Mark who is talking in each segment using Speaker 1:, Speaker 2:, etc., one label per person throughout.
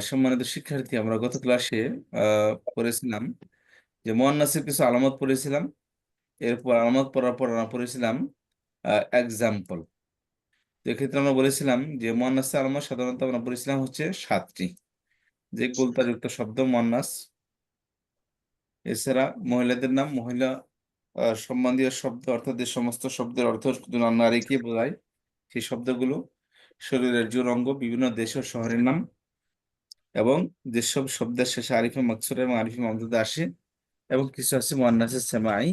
Speaker 1: সম্মানিত শিক্ষার্থী, আমরা গত ক্লাসে পড়েছিলাম যে মুয়ান্নাসের কিছু আলামত পড়েছিলাম। এরপর আলামত পড়ার পর আমরা পড়েছিলাম এক্সাম্পল। তো এক্ষেত্রে আমরা বলেছিলাম যে মুয়ান্নাসের আলামত সাধারণত আমরা পড়েছিলাম হচ্ছে 7টি, যে গোলতাযুক্ত শব্দ মুয়ান্নাস। এছাড়া মহিলাদের নাম, মহিলা সম্বন্ধীয় শব্দ, অর্থাৎ যে সমস্ত শব্দের অর্থ শুধু নারীকে বোঝায় সেই শব্দগুলো, শরীরের জোর অঙ্গ, বিভিন্ন দেশ ও শহরের নাম, এবং যেসব শব্দের শেষে আরিফে মাকসুরা এবং আরিফে মামদুদা আসে, এবং কিছু আছে মুয়ান্নাসের সেমাই,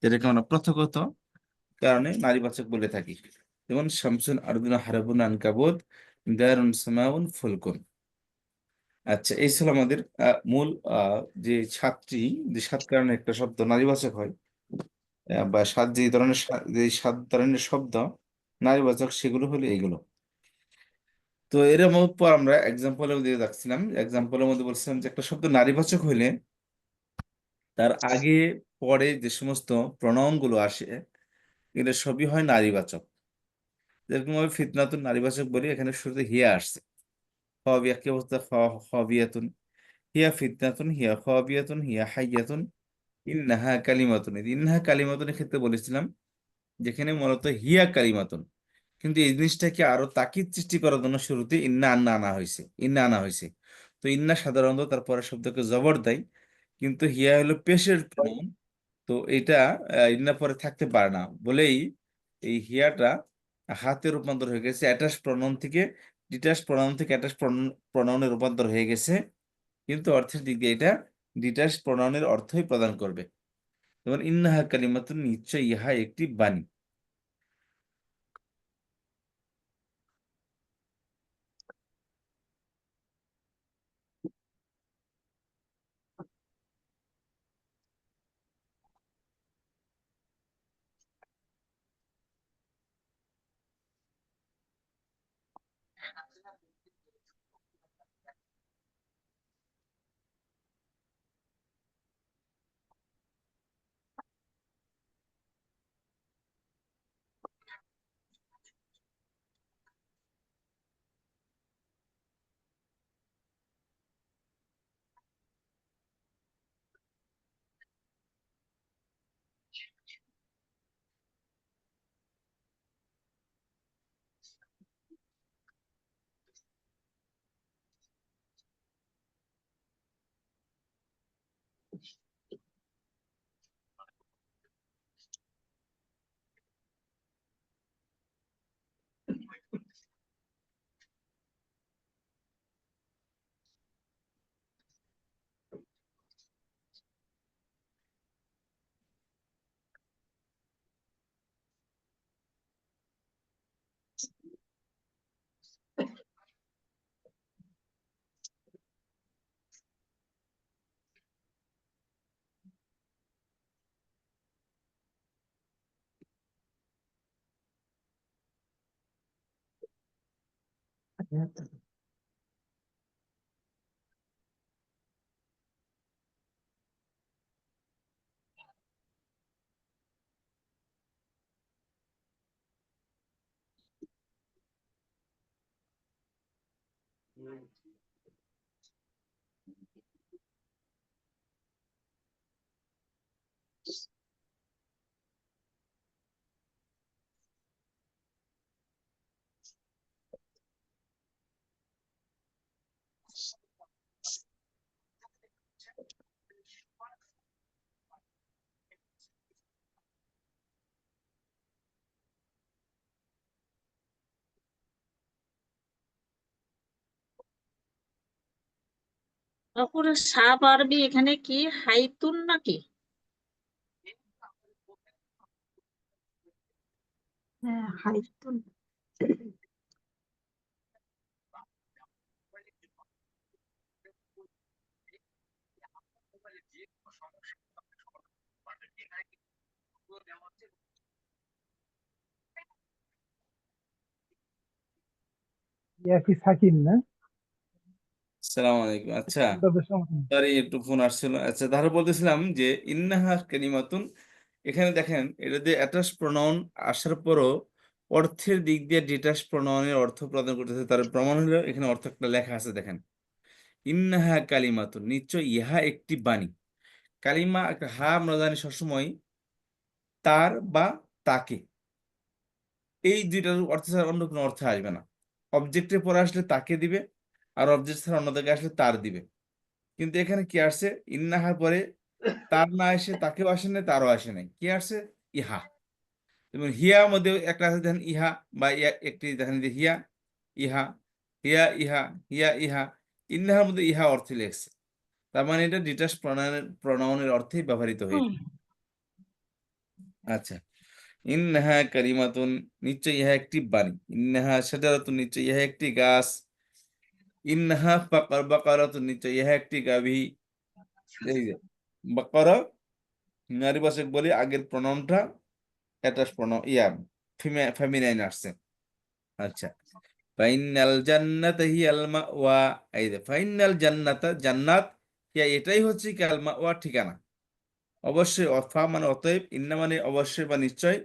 Speaker 1: যেটাকে আমরা প্রথাগত কারণে নারীবাচক বলে থাকি, যেমন শামসুন, আরদুন, হারাবুন, আনকাবুত, গায়রুন, সামাউন, ফুলকুন। আচ্ছা, এই ছিল আমাদের মূল যে সাতটি, যে সাত কারণে একটা শব্দ নারীবাচক হয়, বা সাত যে ধরনের যে সাত ধরনের শব্দ নারীবাচক, সেগুলো হলো এইগুলো। তো এর পর আমরা এক্সাম্পলের দিয়ে রাখছিলাম। এক্সাম্পলের মধ্যে বলছিলাম যে একটা শব্দ নারীবাচক হইলে তার আগে পরে যে সমস্ত প্রনাউন গুলো আসে, এগুলো সবই হয় নারীবাচক। যেরকম ভাবে ফিতনাতুন নারীবাচক বলি, এখানে শুরুতে হিয়া আসছে। হবিয়া কি অবস্থা? হবিয়াতুন, হিয়া ফিতনাতুন, হিয়া হবিয়াতুন, হিয়া হাইয়াতুন, ইন্নাহা কালিমাতুন। ইন্নাহা কালিমাতুনের ক্ষেত্রে বলেছিলাম যেখানে মূলত হিয়া কালিমাতুন, কিন্তু এই জিনিসটাকে আরো তাকিদ সৃষ্টি করার জন্য শুরুতে ইন্না আন্না আনা হয়েছে, ইন্না আনা হয়েছে। তো ইন্না সাধারণত তারপরে শব্দকে জবর দেয়, কিন্তু হিয়া হলো পেশের প্রনাউন। তো এটা ইন্না পরে থাকতে পারে না বলেই এই হিয়াটা হাতে রূপান্তর হয়ে গেছে, অ্যাটাচ প্রনাউন থেকে ডিটাচ প্রনাউন থেকে অ্যাটাচ প্রনাউনে রূপান্তর হয়ে গেছে, কিন্তু অর্থের দিক দিয়ে এটা ডিটাচ প্রনাউনের অর্থই প্রদান করবে। যেমন ইন্নাহা কালিমাতুন, নিশ্চয় ইহা একটি বাণী।
Speaker 2: তারপরে সাপ আরবি এখানে কি হাইতুন নাকি? হ্যাঁ, হাইতুন।
Speaker 3: ইয়া কি সাকিন না?
Speaker 1: আসসালামু আলাইকুম। আচ্ছা,
Speaker 3: তবে সমস্যা নেই।
Speaker 1: সরি, একটু ফোন আসছিল। আচ্ছা, তাহলে বলতেছিলাম যে ইন্নাহা কালিমাতুন, এখানে দেখেন এটা যে অ্যাটাচ প্রনাউন আসার পরও অর্থের দিক দিয়ে ডিটাচ প্রণয়নের অর্থ প্রদান করতেছে, তার প্রমাণ হলো এখানে অর্থ একটা লেখা আছে দেখেন, ইন্নাহা কালিমাতুন, নিশ্চয় ইহা একটি বাণী। কালিমা একটা হা আমরা জানি সবসময় তার বা তাকে, এই দুইটার অর্থ ছাড়া অন্য কোনো অর্থ আসবে না। অবজেক্টের পরে আসলে তাকে দিবে, আর অবজেক্ট ছাড়া অন্য জায়গায় আসলে তার দিবে। কিন্তু এখানে কি আসছে, ইন্নাহার পরে তার না এসে তাকেও আসে নাই, তারও আসে নাই, কি আসছে, ইহা। যেমন হিয়ার মধ্যে একটা আছে দেখেন ইহা, বা একটি দেখেন যে হিয়া, ইহা, হিয়া ইহা, হিয়া ইহা। ইন্নাহার মধ্যে ইহা অর্থে লেগছে, তার মানে এটা ডিটাচ প্রনাউনের অর্থেই ব্যবহৃত হয়েছে। আচ্ছা, ইন্নাহা কারিমাতুন, নিশ্চয় ইহা একটি বাণী। ইন্নাহা শাজারাতুন, নিশ্চয় ইহা একটি গাছ। ইন্নাহা বাকারাতুন, নিশ্চয় ইহা একটি গাভী। এই যে বাকারা নারীবাচক বলে আগের প্রণামটা অ্যাটাচ প্রণাম ফেমিনাইন আসছে। আচ্ছা, ফাইনাল জান্নাত হিয়াল মাওয়া, এই যে ফাইনাল জান্নাতা, জান্নাত হিয়া এটাই হচ্ছে কি আল মাওয়া, ঠিকানা। অবশ্যই, অফা মানে অতএব, ইন্না মানে অবশ্যই বা নিশ্চয়,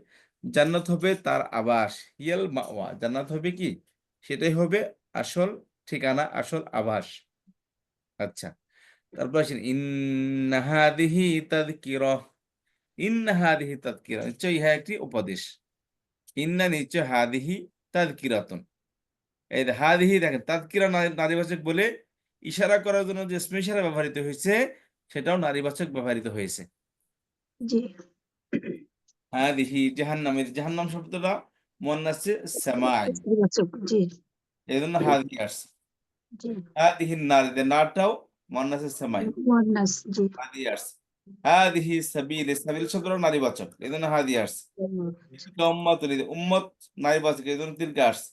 Speaker 1: জান্নাত হবে তার আবাস, হিয়াল মাওয়া, জান্নাত হবে কি, সেটাই হবে আসল ঠিকানা, আসল আবাস। আচ্ছা, তারপর আসেন ইন্না হাদিহি তাযকিরা, ইন্না হাদিহি তাযকিরা, নিশ্চয় ইহা একটি উপদেশ। ইন্না, নিশ্চয়, হাদিহি তাযকিরাতুন, এই যে হাদিহি দেখেন তাযকিরা নারীবাচক বলে ইশারা করার জন্য যে স্পেশাল ব্যবহৃত হয়েছে, সেটাও নারীবাচক ব্যবহৃত হয়েছে।
Speaker 2: জি
Speaker 1: হাদিহি জাহান্নামের, জাহান্নাম শব্দটা মুয়ান্নাসে সামাই,
Speaker 2: ইতিবাচক, জি
Speaker 1: এই জন্য হাদিহি আসছে।
Speaker 2: জি
Speaker 1: হাদিহি নার, নারটাও মুয়ান্নাসে সামাই,
Speaker 2: মুয়ান্নাস, জি
Speaker 1: হাদিহি আসছে। হাদিহি সাবিল, সাবিল শব্দটাও নারীবাচক, এই জন্য হাদিহি আসছে। তিলকা উম্মাতুন, এই যে উম্মত নারীবাচক, এই জন্য তিলকা আসছে।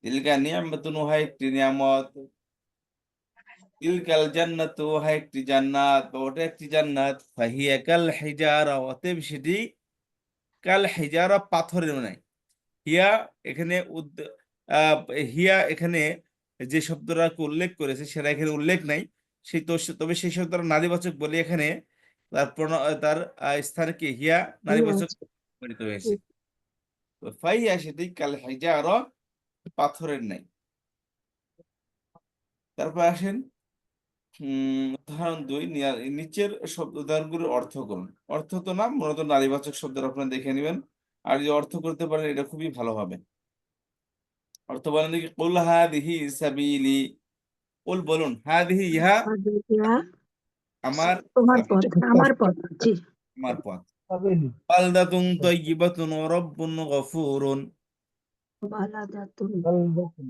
Speaker 1: তিলকা নিয়ামাতুন, উহা একটি নিয়ামত। তিলকাল জান্নাতু, উহা একটি জান্নাত, বা ওটা একটি জান্নাত। ফাহিয়া কাল হিজারা, অতএব সেটি কাল হিজারা, পাথরের নাই। হিয়া এখানে আহ, হিয়া এখানে যে শব্দটাকে উল্লেখ করেছে সেটা এখানে উল্লেখ নাই, সেই তো তবে সেই শব্দটা নারীবাচক বলে এখানে তার তার স্থানে কি হিয়া নারীবাচক ব্যবহৃত হয়েছে। তো ফাইয়া সেটি কাল হিজারা, পাথরের নাই। তারপর আসেন উদাহরণ 2, নিচের শব্দ উদাহরণগুলোর অর্থ করুন। অর্থ তো না, মূলত নারীবাচক শব্দের আপনারা দেখে নেবেন, আর যদি অর্থ করতে পারেন এটা খুবই ভালো হবে। অর্থ বলেন দেখি, কুল হাদিহি সাবিলি, কুল বলুন, হাদিহি ইহা
Speaker 2: ইয়া
Speaker 1: আমার
Speaker 2: তোমার পথ,
Speaker 1: সাবিল,
Speaker 2: আমার পথ, জি
Speaker 1: আমার পথ।
Speaker 3: সাবেলি।
Speaker 1: বালদাতুন তাইয়্যিবাতুন ওয়া রাব্বুন গফুরুন,
Speaker 2: বালাদাতুন
Speaker 3: বালদাতুন,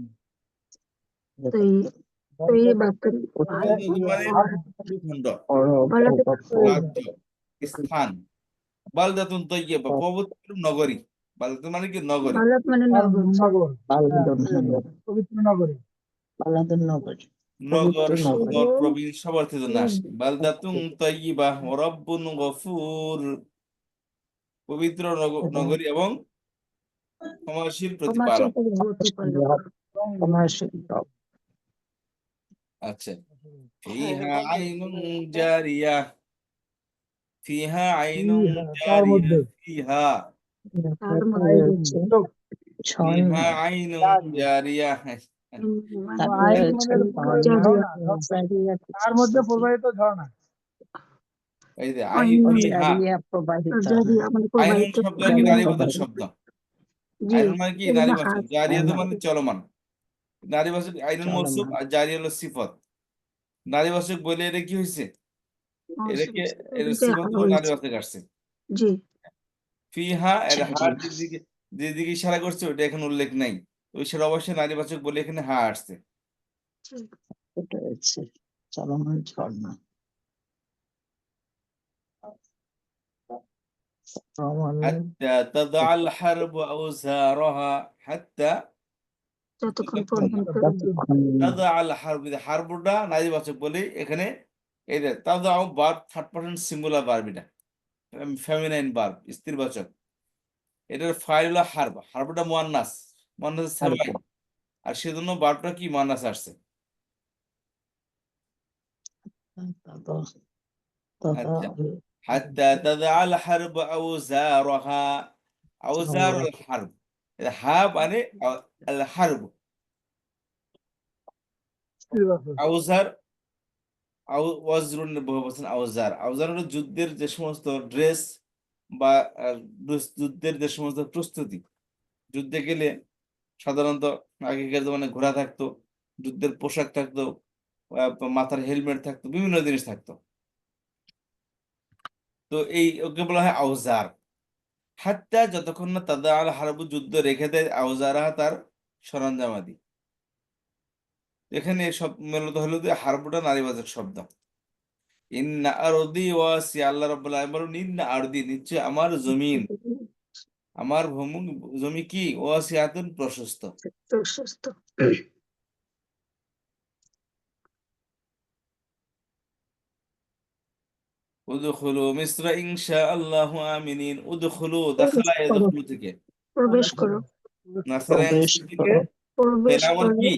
Speaker 2: তৈবাতুন,
Speaker 1: বালদাতুন মানে ভূখণ্ড,
Speaker 2: বালাদাতুন,
Speaker 1: রাজ্য, স্থান। বালদাতুন তাইয়্যিবা, পবিত্র নগরী। বালদাতুন মানে কি, নগরী।
Speaker 2: বালাদ মানে নগর,
Speaker 3: নগর, পবিত্র নগরী।
Speaker 1: নগর, সুন্দর, প্রবীণ, সব অর্থের জন্য আসে। বালদাতুন তাইয়্যিবা ওয়া রাব্বুন গফুর, পবিত্র নগরী এবং ক্ষমাশীল
Speaker 2: ক্ষমাশীল
Speaker 1: প্রতিপালক।
Speaker 2: প্রতিপালক।
Speaker 1: আচ্ছা, ফিহা আইনুন জারিয়া, ফিহা আইনুন
Speaker 3: তার
Speaker 1: জারিয়া,
Speaker 3: মধ্যে
Speaker 1: ফিহা,
Speaker 2: তার মধ্যে
Speaker 3: আইন, চোখ,
Speaker 1: ফিহা আইনুন জারিয়া।
Speaker 2: মানে
Speaker 3: আইন মানে ঝর্ণা, তার মধ্যে প্রবাহিত ঝর্ণা।
Speaker 1: এই যে
Speaker 2: আইনুন
Speaker 1: ফিহা,
Speaker 2: জারিয়া মানে
Speaker 1: আইনুন
Speaker 2: প্রবাহিত,
Speaker 1: শব্দ কি নারীবাচক শব্দ,
Speaker 2: জি
Speaker 1: আইনুন মানে কি
Speaker 2: এই জন্য
Speaker 1: নারীবাচক,
Speaker 2: হাত,
Speaker 1: জারিয়া তো মানে চলমান। নারীবাচক আইনুন মৌসুফ, আর জারিয়া হলো সিফত। নারীবাচক বলে এটা কি হয়েছে, এটাকে এর সিফত করে নারীবাচক আসছে।
Speaker 2: জি
Speaker 1: ফিহা এর হার যেদিকে, যেদিকে ইশারা করছে ওটা এখন উল্লেখ নাই, তো সেটা অবশ্যই নারীবাচক বলে এখানে হা আসছে। حتى تضع الحرب أوزارها، حتى
Speaker 2: যতক্ষণ পর্যন্ত
Speaker 1: تضع الحرب، হারবটা নারীবাচক বলে এখানে, এই যে তাদাউ verb, third person singular verb, এটা ফেমিনাইন ভার্ব, স্ত্রীবাচক। এটার ফাইল হলো হারব, হারবটা মুয়ান্নাস, মুয়ান্নাস সেমাই, আর সেজন্য ভার্বটা কি মুয়ান্নাস আসছে। আচ্ছা, হাত্তা তাদা আল হারব আউজারহা, আউজার আল হারব, হা মানে আল হারব। আউজার ওয়াজরুন বহু বলছেন আউজার। আউজার হলো যুদ্ধের যে সমস্ত ড্রেস বা যুদ্ধের যে সমস্ত প্রস্তুতি। যুদ্ধে গেলে সাধারণত আগেকার জমানে ঘোড়া থাকতো, যুদ্ধের পোশাক থাকতো, মাথার হেলমেট থাকতো, বিভিন্ন জিনিস থাকতো। তো এই ওকে বলা হয় আউজার। হাত্তা যতক্ষণ না তাদা আল হারবু যুদ্ধ রেখে দেয় আউজারা তার সরঞ্জামাদি। এখানে সব মূলত হলো যে হারবুটা নারীবাচক শব্দ। ইন্না আরদি ওয়াসি, আল্লাহ রাব্বুল আলামিন বলেন ইন্না আরদি, নিশ্চয় আমার জমিন, আমার জমি কি ওয়াসিআতুন প্রশস্ত।
Speaker 2: প্রশস্ত।
Speaker 1: উদখুলু মিসরা ইনশাআল্লাহু আমিনিন। উদখুলু দাখালা ইয়াদখুলু থেকে,
Speaker 2: প্রবেশ করো।
Speaker 1: নাসারা
Speaker 4: প্রবেশ
Speaker 1: থেকে
Speaker 4: করো,
Speaker 2: প্রবেশ
Speaker 1: ফেলামর
Speaker 2: করো।
Speaker 1: কি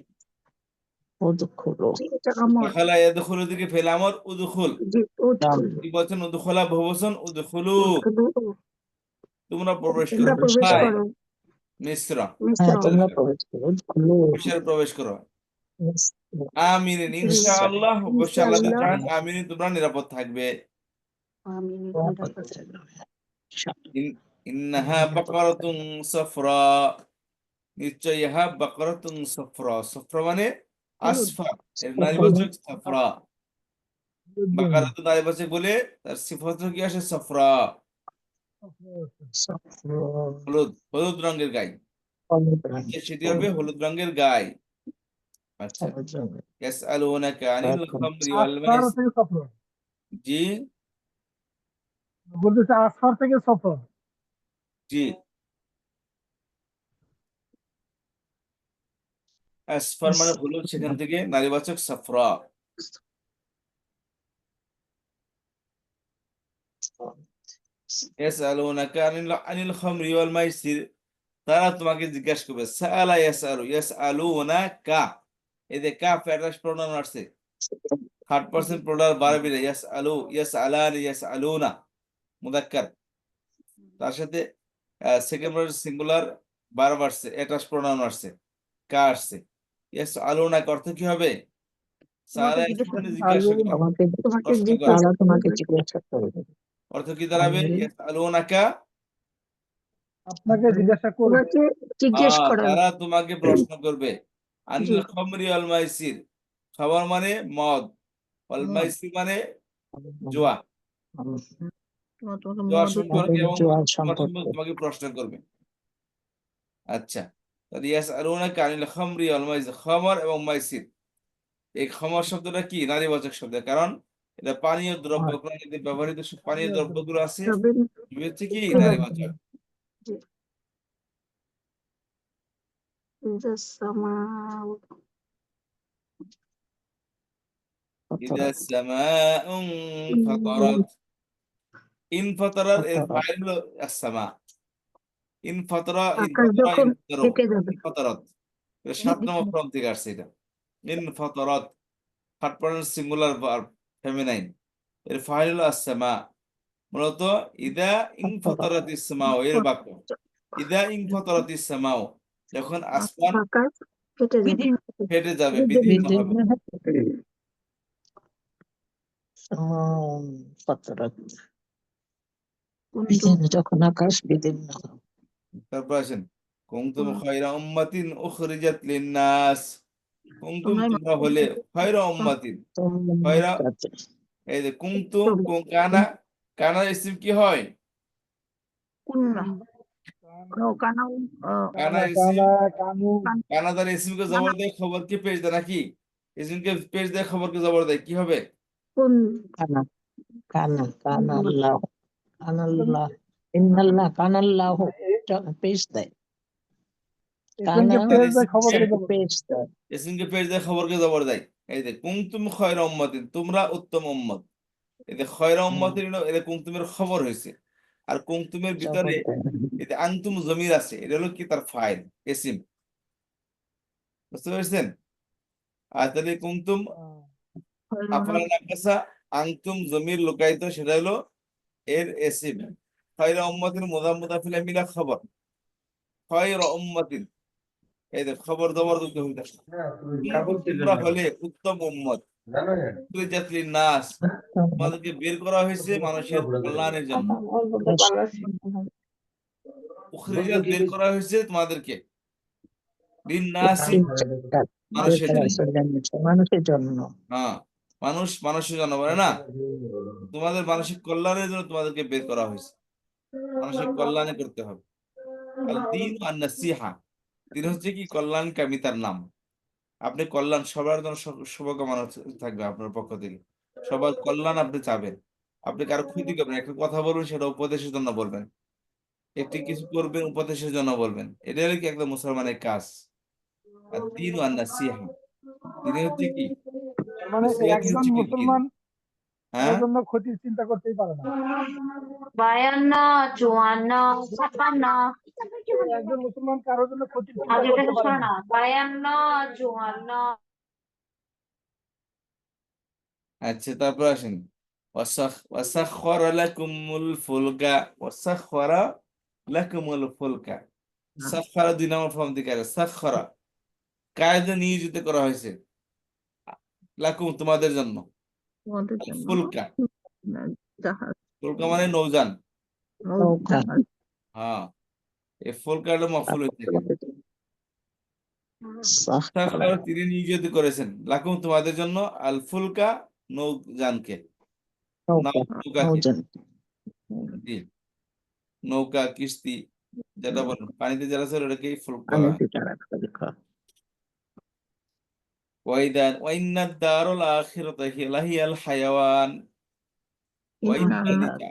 Speaker 4: উদখুলু,
Speaker 2: এটা আমর।
Speaker 1: দাখালা ইয়াদখুলু থেকে ফেলামর উদখুল।
Speaker 2: জি, উদখুল।
Speaker 1: কি বলছেন? উদখুলা বহুবচন, উদখুলু
Speaker 2: উদখুলু।
Speaker 1: তোমরা প্রবেশ করো।
Speaker 2: তোমরা প্রবেশ
Speaker 1: কোথায়?
Speaker 2: করো।
Speaker 1: মিসরা,
Speaker 2: মিশ্র।
Speaker 4: তোমরা প্রবেশ করো, উদখুলু
Speaker 1: মিশরে প্রবেশ করো।
Speaker 4: মিসরা,
Speaker 1: আমিনিন,
Speaker 4: মিসরা,
Speaker 1: ইনশাআল্লাহ, অবশ্যই আল্লাহ
Speaker 2: ইনশাআল্লাহ।
Speaker 1: চান আমিনিন তোমরা নিরাপদ থাকবে।
Speaker 2: আমিন।
Speaker 1: ইন্নাহা বাকারাতুন সাফরা, নিশ্চয় ইহা বাকারাতুন সাফরা। সাফরা মানে আসফার, এর নারীবাচক সাফরা। বাকারাতুন নারীবাচক বলে তার সিফাত কি আসে? সাফরা, হলুদ, হলুদ রঙের গাই। সেটি হবে হলুদ রঙের গাই। আচ্ছা, ইয়াসআলুনাকা আনিল খামরি ওয়াল
Speaker 3: আসফার
Speaker 1: মাইসির।
Speaker 3: থেকে সফর,
Speaker 1: জি
Speaker 3: বলতেছে আসফার থেকে সফর।
Speaker 1: জি, আসফার মানে হলুদ, সেখান থেকে নারীবাচক সাফরা। ইয়াসআলুনাকা আনিল খামরি ওয়াল মাইসির, তারা তোমাকে জিজ্ঞাসা করবে। সাআলা ইয়াসআলু, ইয়াসআলুনাকা, এই যে কাফ অ্যাটাচ প্রোনাউন আসছে, থার্ড পারসন প্লুরাল ভার্ব এর ইয়াসআলু, ইয়াসআলান, ইয়াসআলুনা মুযাক্কার, তার সাথে সেকেন্ড পারসন সিঙ্গুলার ভার্ব আসছে, অ্যাটাচ প্রোনাউন আসছে, কা আসছে। ইয়াসআলুনাকা অর্থ কি হবে? সাআলা ইয়াসআলু জিজ্ঞাসা করা,
Speaker 4: তোমাকে
Speaker 1: প্রশ্ন করা।
Speaker 4: তারা তোমাকে জিজ্ঞাসা করবে।
Speaker 1: অর্থ কি দাঁড়াবে? ইয়াসআলুনাকা,
Speaker 3: আপনাকে জিজ্ঞাসা করবে।
Speaker 2: তোমাকে জিজ্ঞেস করা।
Speaker 1: তারা তোমাকে প্রশ্ন করবে।
Speaker 2: জি।
Speaker 1: আনিল খামরি ওয়াল মাইসির, খাবার মানে মদ, ওয়াল মাইসির মানে জুয়া।
Speaker 2: তোমাকে
Speaker 1: জুয়া
Speaker 2: মধু
Speaker 1: সম্পর্কে এবং
Speaker 4: জুয়া
Speaker 1: তোমার
Speaker 4: সম্পর্কে
Speaker 1: সম্পর্কে তোমাকে প্রশ্ন করবে। আচ্ছা, তাহলে ইয়াসআলুনাকা আনিল খামরি ওয়াল মাইসির, খামর এবং মাইসির, এই খামর শব্দটা কি? নারীবাচক শব্দ, কারণ এটা পানীয় দ্রব্য, কোরআনে ব্যবহৃত সব পানীয় দ্রব্যগুলো আছে, এগুলো হচ্ছে কি নারীবাচক।
Speaker 2: জি। السماء
Speaker 1: ইদা সামাউ ফাতারাত, ইনফাতারার এর ফাইল হলো as-সামা। ইনফাতারা,
Speaker 2: আকাশ
Speaker 1: ইনফাতারা,
Speaker 2: যখন
Speaker 1: ইনফাতারু,
Speaker 2: ফেটে যাবে।
Speaker 1: ইনফাতারাত, এটা 7 নম্বর ফর্ম থেকে আসছে এটা। ইনফাতারাত, third person singular verb, feminine, এর ফাইল হলো as-সামা। মূলত ইদা ইনফাতারাতিস সামাউ এর বাক্য। ইদা ইনফাতারাতিস সামাউ, যখন আসমান
Speaker 2: আকাশ ফেটে যাবে।
Speaker 1: ফেটে যাবে, বিদীর্ণ হবে।
Speaker 4: যখন আকাশ বিদীর্ণ হবে।
Speaker 1: তারপর আসেন, কুনতুম খায়রা উম্মাতিন উখরিজাত লিন-নাস, কুনতুম তোমরা হলে, খায়রা উম্মাতিন, খায়রা, এই যে কুনতুম, কানা, কানার ইসম কি হয়?
Speaker 2: কুন্না। কানাও
Speaker 1: কানা
Speaker 3: কানা
Speaker 1: ইসম,
Speaker 3: কানু,
Speaker 1: কানা দ্বারা ইসমকে জবর দেয়, খবরকে পেশ দেয় নাকি? ইসমকে পেশ দেয়, খবরকে জবর দেয়, কি হবে?
Speaker 2: কুন।
Speaker 4: কানা কানা কানাল্লাহ, কানাল্লাহ, ইন্নাল্লাহ কানাল্লাহ, পেশ দেয়।
Speaker 3: ইসলামকে পেজ দেয়, খবরকে জবর দেয়।
Speaker 4: পেশ দেয়।
Speaker 1: ইসমকে পেশ দেয়, খবরকে জবর দেয়। এই যে কুনতুম খায়রা উম্মাতিন, তোমরা উত্তম উম্মত। এই যে খায়রা উম্মাতিন, এটা কুনতুমের খবর হয়েছে। আর কুনতুমের ভিতরে এতে আনতুম জমির আছে, এটা হলো কি? তার ফাইল, ইসম। বুঝতে পেরেছেন? আর তাহলে কুনতুম আফআল নাকাসা, আনতুম জমির লুকায়িত, সেটা হলো এর ইসম। খায়রা উম্মাতিন মুদাফ মুদাফ ইলাইহি মিলা খবর। খায়রা উম্মাতিন, এই যে খবর দবর দুটো হইতাছে, তোমরা হলে উত্তম উম্মত, উখরিজাত লিন-নাস, তোমাদেরকে বের করা হয়েছে মানুষের কল্যাণের জন্য। উখরিজাত বের করা হয়েছে তোমাদেরকে লিন-নাসি, মানুষের জন্য।
Speaker 4: মানুষের জন্য
Speaker 1: হ্যাঁ, মানুষের জন্য বলে না, তোমাদের মানসিক কল্যাণের জন্য তোমাদেরকে বের করা হয়েছে, মানুষের কল্যাণে করতে হবে। আল দ্বীন আন নাসিহা, দিন হচ্ছে কি কল্যাণকামী, তার নাম। আপনি কল্যাণ সবার জন্য শুভকামনা থাকবে আপনার পক্ষ থেকে, সবার কল্যাণ আপনি চাবেন, আপনি কারো ক্ষতি করবেন, একটা কথা বলবেন সেটা উপদেশের জন্য বলবেন, একটি কিছু করবেন উপদেশের জন্য বলবেন, এটা হলো কি একদম মুসলমানের কাজ। আর দিন আন নাসিহা, দিনে হচ্ছে কি
Speaker 3: তার মানে
Speaker 1: নসিহতই
Speaker 3: একজন
Speaker 1: হচ্ছে কি দিন।
Speaker 3: মুসলমান কারোর
Speaker 1: হ্যাঁ,
Speaker 3: জন্য ক্ষতির চিন্তা করতেই পারে না।
Speaker 5: 52, 54, 56
Speaker 3: একজন মুসলমান কারোর জন্য ক্ষতির চিন্তা
Speaker 5: আগে
Speaker 3: করতে
Speaker 5: থেকে
Speaker 3: পারে
Speaker 5: শোনো
Speaker 3: না।
Speaker 5: না 52, 54
Speaker 1: আচ্ছা তারপর আসেন, ওয়াসাখখারা লাকুমুল ফুলকা, ওয়াসাখখারা লাকুমুল ফুলকা, সাখখারা 2 নম্বর ফর্ম থেকে আসে, সাখখারা কায়দা নিয়োজিত করা হয়েছে, লাকুম তোমাদের জন্য,
Speaker 2: তোমাদের জন্য
Speaker 1: ফুলকা,
Speaker 2: জাহাজ,
Speaker 1: ফুলকা মানে নৌযান।
Speaker 4: নৌকা
Speaker 2: জাহাজ।
Speaker 1: হ্যাঁ, এই ফুলকাটা মফুল হয়ে থাকে।
Speaker 4: সাখখারা
Speaker 1: সাখখারা তিনি নিয়োজিত করেছেন, লাকুম তোমাদের জন্য, আল ফুলকা নৌযানকে,
Speaker 4: নৌকা
Speaker 1: নৌকাকে,
Speaker 4: নৌযান
Speaker 1: জি, নৌকা কিস্তি যেটা বলেন পানিতে যারা চলে ওটাকেই ফুলক বলা হয়।
Speaker 4: পানিতে যারা খা
Speaker 1: ওয়াইন্নাদ দারুল আখিরাতা হিয়াল হায়াওয়ান, ওয়াইন্নাদিকা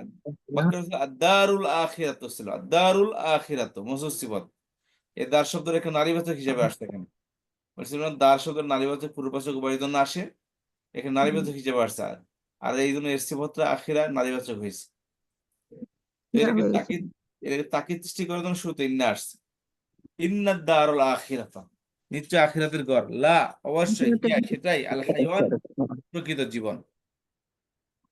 Speaker 1: বাক্য আদ-দারুল আখিরাত ছিল, আদ-দারুল আখিরাত মুসসিবত, এই দার শব্দের একটা নারীবাচক হিসেবে আসছে এখানে, বলছিলাম দার শব্দের নারীবাচক পূর্ববাচক উভয়ের জন্য আসে, এখানে নারীবাচক হিসেবে আসছে, আর এই জন্য এর সিফতটা আখিরা নারীবাচক হয়েছে। তো এটাকে তাকিদ সৃষ্টি করার জন্য শুরুতে ইন্না আসছে, ইন্নাদ দারুল আখিরাতা, নিশ্চয় আখিরাতের ঘর, লা অবশ্যই, হিয়া সেটাই, আল হাইওয়ান প্রকৃত জীবন।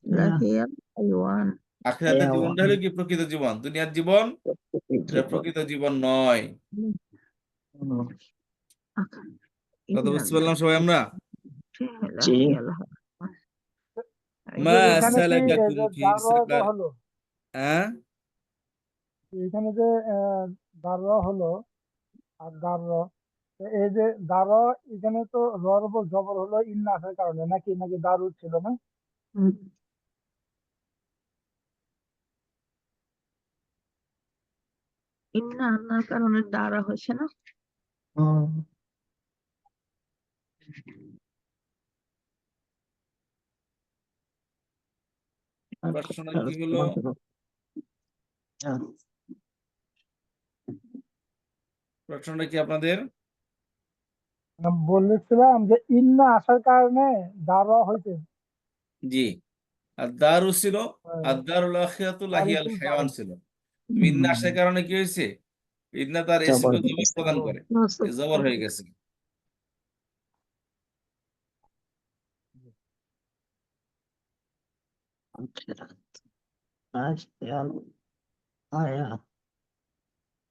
Speaker 2: লাহিয়াল হাইওয়ান।
Speaker 1: আখিরাতের জীবনটা হলো কি প্রকৃত জীবন, দুনিয়ার জীবন এটা প্রকৃত জীবন নয়। কথা বুঝতে পারলাম সবাই আমরা?
Speaker 4: জি।
Speaker 2: লাহিয়াল হাইওয়ান।
Speaker 3: এই
Speaker 1: মা
Speaker 3: যে এখানে কি এই
Speaker 1: সালাকাকুম
Speaker 3: যে
Speaker 1: ফি
Speaker 3: দারোয়া যে
Speaker 1: সাকার,
Speaker 3: হলো,
Speaker 1: হ্যাঁ
Speaker 3: এখানে যে দারোয়া হলো আর দারোয়া, এই যে দারোয়া এখানে তো রর উপর জবর হলো ইন্না আসার কারণে, নাকি নাকি দারু ছিল না?
Speaker 2: ইন্না আন্নার কারণে দ্বারা হয়েছে না?
Speaker 1: প্রশ্নটা কি হলো? প্রশ্নটা কি আপনাদের?
Speaker 3: বলেছিলাম যে ইন্না আসার কারণে দারোয়া হয়েছে।
Speaker 1: জি, আর দারু ছিল,
Speaker 3: আহ,
Speaker 1: আর দারুল আখিরাতু লাহিয়াল
Speaker 3: তারিকুল
Speaker 1: হায়াওয়ান
Speaker 3: দারু।
Speaker 1: ছিল। ইন্না আসার কারণে কি হয়েছে? ইন্না তার
Speaker 4: জবর
Speaker 1: এসিকে
Speaker 4: হয়ে
Speaker 1: জবর
Speaker 4: গেছে।
Speaker 1: প্রদান করে, এ জবর হয়ে গেছে।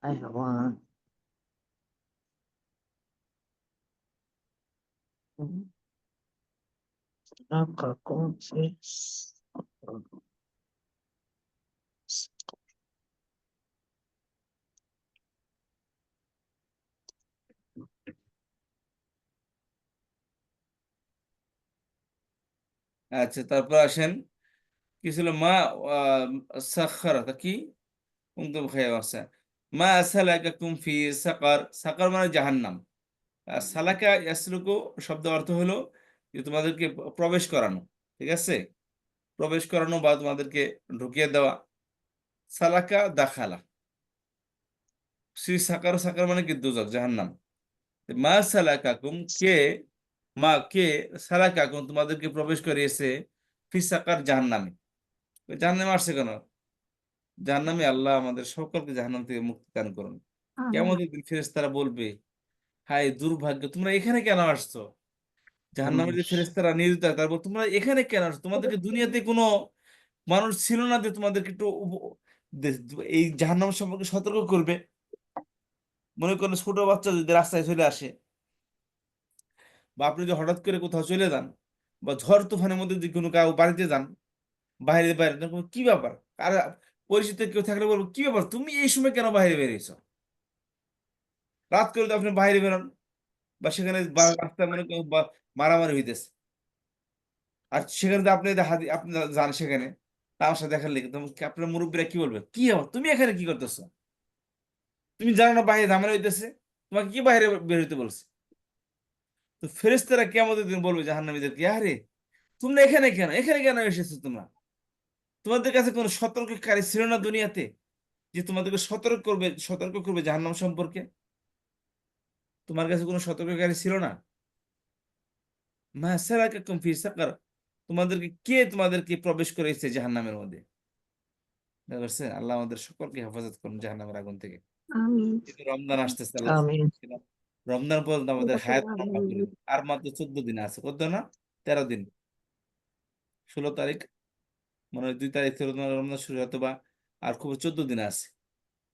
Speaker 4: حيوان رقكم في
Speaker 1: আচ্ছা তারপর আসেন, কি ছিল? মা সাখারা তা কি কুনতুম খায়রা আছে, মা সালাকাকুম ফি সাকার, সাকার মানে জাহান্নাম। আর সালাকা ইয়াসলুকু শব্দ অর্থ হলো যে তোমাদেরকে প্রবেশ করানো, ঠিক আছে, প্রবেশ করানো বা তোমাদেরকে ঢুকিয়ে দেওয়া। সালাকা দাখালা, সাকার, সাকার মানে কি দোজখ, জাহান্নাম। মা সালাকাকুম কে, মা কে, সালাকাকুম তোমাদেরকে প্রবেশ করিয়েছে, ফি সাকার জাহান্নামে। জাহান্নামে আসছে কেন? জাহান্নামে, আল্লাহ আমাদের সকলকে জাহান্নাম থেকে মুক্তি দান করুন। কিয়ামতের দিন ফেরেশতারা বলবে, হায় দুর্ভাগ্য, তোমরা এখানে কেন আসছো? জাহান্নামের যে ফেরেশতারা নিয়োজিত, তারপর তোমরা এখানে কেন আসছো? তোমাদেরকে দুনিয়াতে কোনো মানুষ ছিল না যে তোমাদেরকে একটু এই জাহান্নাম সম্পর্কে সতর্ক করবে? মনে করেন ছোট বাচ্চা যদি রাস্তায় চলে আসে, বা আপনি যদি হঠাৎ করে কোথাও চলে যান, বা ঝড় তুফানের মধ্যে যদি কোনো কাউ বাড়িতে যান, বাইরে বাইরে তখন কি ব্যাপার, আর পরিচিত কেউ থাকলে বলবো কি ব্যাপার তুমি এই সময় কেন বাইরে বেরিয়েছো, রাত করে তো আপনি বাইরে বেরোন, বা সেখানে রাস্তায় মনে করেন মারামারি হইতেছে, আর সেখানে তো আপনি যান সেখানে তামাশা দেখার লেগে, তখন আপনার মুরব্বীরা কি বলবে, কি ব্যাপার তুমি এখানে কি করতেছো, তুমি জানো না বাইরে ঝামেলা হইতেছে, তোমাকে কি বাইরে বের হইতে বলছে? তো ফেরেশতারা কিয়ামতের দিন বলবে জাহান্নামীদেরকে, আরে তোমরা এখানে কেন, এখানে কেন এসেছো তোমরা, তোমাদের কাছে কোনো সতর্ককারী ছিল না দুনিয়াতে, যে তোমাদেরকে সতর্ক করবে জাহান্নাম সম্পর্কে? তোমার কাছে কোনো সতর্ককারী ছিল না? মা সালাকাকুম ফি সাকার, তোমাদেরকে প্রবেশ করেছে জাহান্নামের মধ্যে? বুঝতে পারছেন? আল্লাহ আমাদের সকলকে হেফাজত করুন জাহান্নামের আগুন থেকে।
Speaker 2: আমিন।
Speaker 1: কিন্তু রমজান আসতেছে, আল্লাহ
Speaker 4: আমিন।
Speaker 1: রমজান পর্যন্ত আমাদের হায়াত লম্বা করে দিন। আর মাত্র 14 দিন আছে, কত না 13 দিন, 16 তারিখ মনে হয় 2 তারিখ থেকে রমজান শুরু, অথবা আর খুব 14 দিন আছে।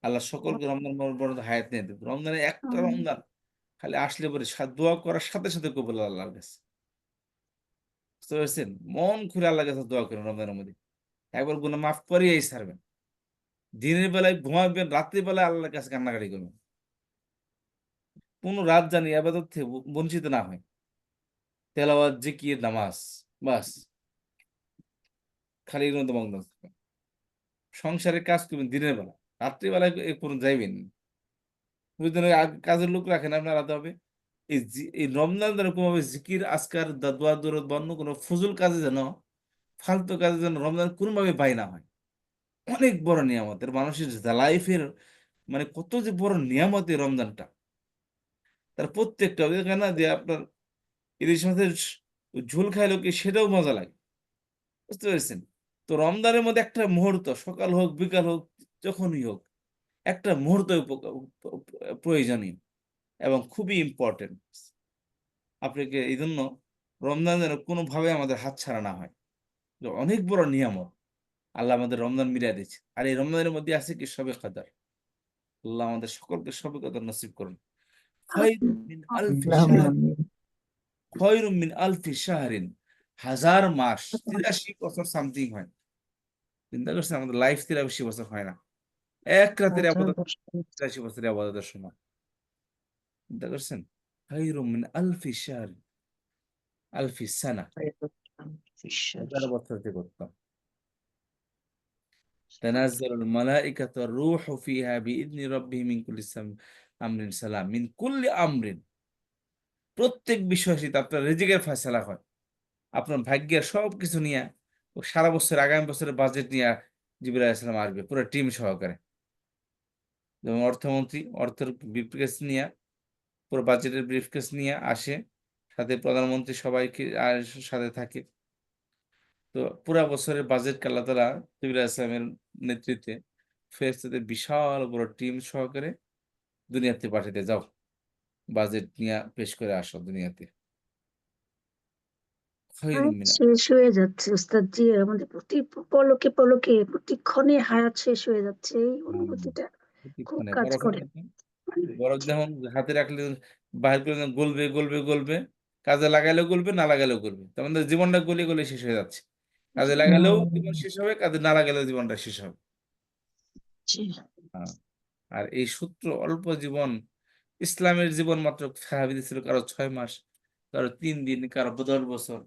Speaker 1: আল্লাহ সকলকে রমজান পর্যন্ত হায়াত নিয়ে দেবে। রমজানে একটা রমজান খালি আসলে পরে দোয়া করার সাথে সাথে কবুল আল্লাহর কাছে। বুঝতে পারছেন? মন খুলে আল্লাহর কাছে দোয়া করেন রমজানের মধ্যে, একবার গুনাহ মাফ করিয়েই ছাড়বেন। দিনের বেলায় ঘুমাবেন, রাত্রি বেলায় আল্লাহর কাছে কান্নাকাটি করবেন, কোনো রাত জানি আবাদত থেকে বঞ্চিত না হয়। তেলাওয়াত, জিকির, নামাজ, বাস খালি এগুলো তো মগ্ন থাকবেন। সংসারের কাজ করবেন দিনের বেলা, রাত্রিবেলায় কোনো যাইবেন না। বুঝলেন? কাজের লোক রাখেন আপনার আলাদা হবে। এই রমজান যেন কোনোভাবে জিকির, আজকার, দোয়া দরুদ বা অন্য কোনো ফজুল কাজে যেন, ফালতু কাজে যেন রমজান কোনোভাবে বাই না হয়। অনেক বড় নিয়ামতের মানুষের লাইফের, মানে কত যে বড় নিয়ামত এই রমজানটা, তার প্রত্যেকটা না যে আপনার ইলিশ মাছের ঝোল খাইলো কি সেটাও মজা লাগে। বুঝতে পেরেছেন? তো রমজানের মধ্যে একটা মুহূর্ত, সকাল হোক বিকাল হোক যখনই হোক, একটা মুহূর্ত প্রয়োজনীয় এবং খুবই ইম্পর্টেন্ট। আপনাকে এই জন্য রমজান যেন কোনোভাবে আমাদের হাতছাড়া না হয়। যে অনেক বড় নিয়ামত আল্লাহ আমাদের রমজান মিলিয়ে দিচ্ছে। আর এই রমজানের মধ্যে আছে কি শবে কদর। আল্লাহ আমাদের সকলকে শবে কদর নসিব করুন। খায়রুম মিন আলফি
Speaker 4: আল্লাহুম্মা
Speaker 1: শাহর,
Speaker 4: আমিন।
Speaker 1: খায়রুম মিন আলফি শাহরিন, 1000 মাস, 83 বছর সামথিং হয়। চিন্তা করছেন? আমাদের লাইফ 83 বছর হয় না, এক রাতের
Speaker 4: হাজার
Speaker 1: আবাদত
Speaker 4: বছর।
Speaker 1: 83 বছরের আবাদতের সময়। চিন্তা করছেন? খায়রুম মিন আলফি শাহর, আলফি সানা, 1000 বছর যে করতাম। তানাজ্জালুল মালাইকাতু ওয়ার রূহু ফিহা বিইذনি রাব্বিহিম মিন কুল্লি আমরিন সালাম, মিন কুল্লি আমরিন, প্রত্যেক বিষয় সেটা আপনার রিজিকের ফয়সালা হয়। আপনার ভাগ্যের সবকিছু নিয়ে সারা বছর, আগামী বছরের বাজেট নিয়ে জিবরাইল আলাইহিস সালাম আসবে পুরো টিম সহকারে। যেমন অর্থমন্ত্রী অর্থের ব্রিফকেস নিয়ে, পুরো বাজেটের ব্রিফকেস নিয়ে আসে, সাথে প্রধানমন্ত্রী সবাইকে সাথে থাকে। তো পুরা বছরের বাজেটকে আল্লাহ তাআলা জিবরাইল আলাইহিস সালামের নেতৃত্বে ফেরেশতাদের বিশাল বড় টিম সহকারে দুনিয়াতে পাঠাতে, যাও বাজেট নিয়ে পেশ করে আসো দুনিয়াতে। খায়রুম
Speaker 2: হায়াত
Speaker 1: মিন,
Speaker 2: শেষ হয়ে যাচ্ছে ওস্তাদ জি, আমাদের প্রতি পলকে পলকে প্রতিক্ষণে হায়াত শেষ হয়ে যাচ্ছে, এই অনুভূতিটা খুব
Speaker 1: প্রতিক্ষণে
Speaker 2: কাজ
Speaker 1: বরফ
Speaker 2: করে।
Speaker 1: বরফ যখন হাতে রাখলে বাইর করে যখন গলবে গলবে গলবে, কাজে লাগাইলেও গলবে, না লাগাইলেও গলবে। তার মানে জীবনটা গলে গলে শেষ হয়ে যাচ্ছে। কাজে লাগাইলেও জীবন শেষ হবে, কাজে না লাগাইলেও জীবনটা শেষ হবে।
Speaker 4: জি।
Speaker 1: হ্যাঁ। আর এই সূত্র অল্প জীবন, ইসলামের জীবন মাত্র সাহাবীদের ছিল কারো 6 মাস, কারো 3 দিন, কারো 10 বছর।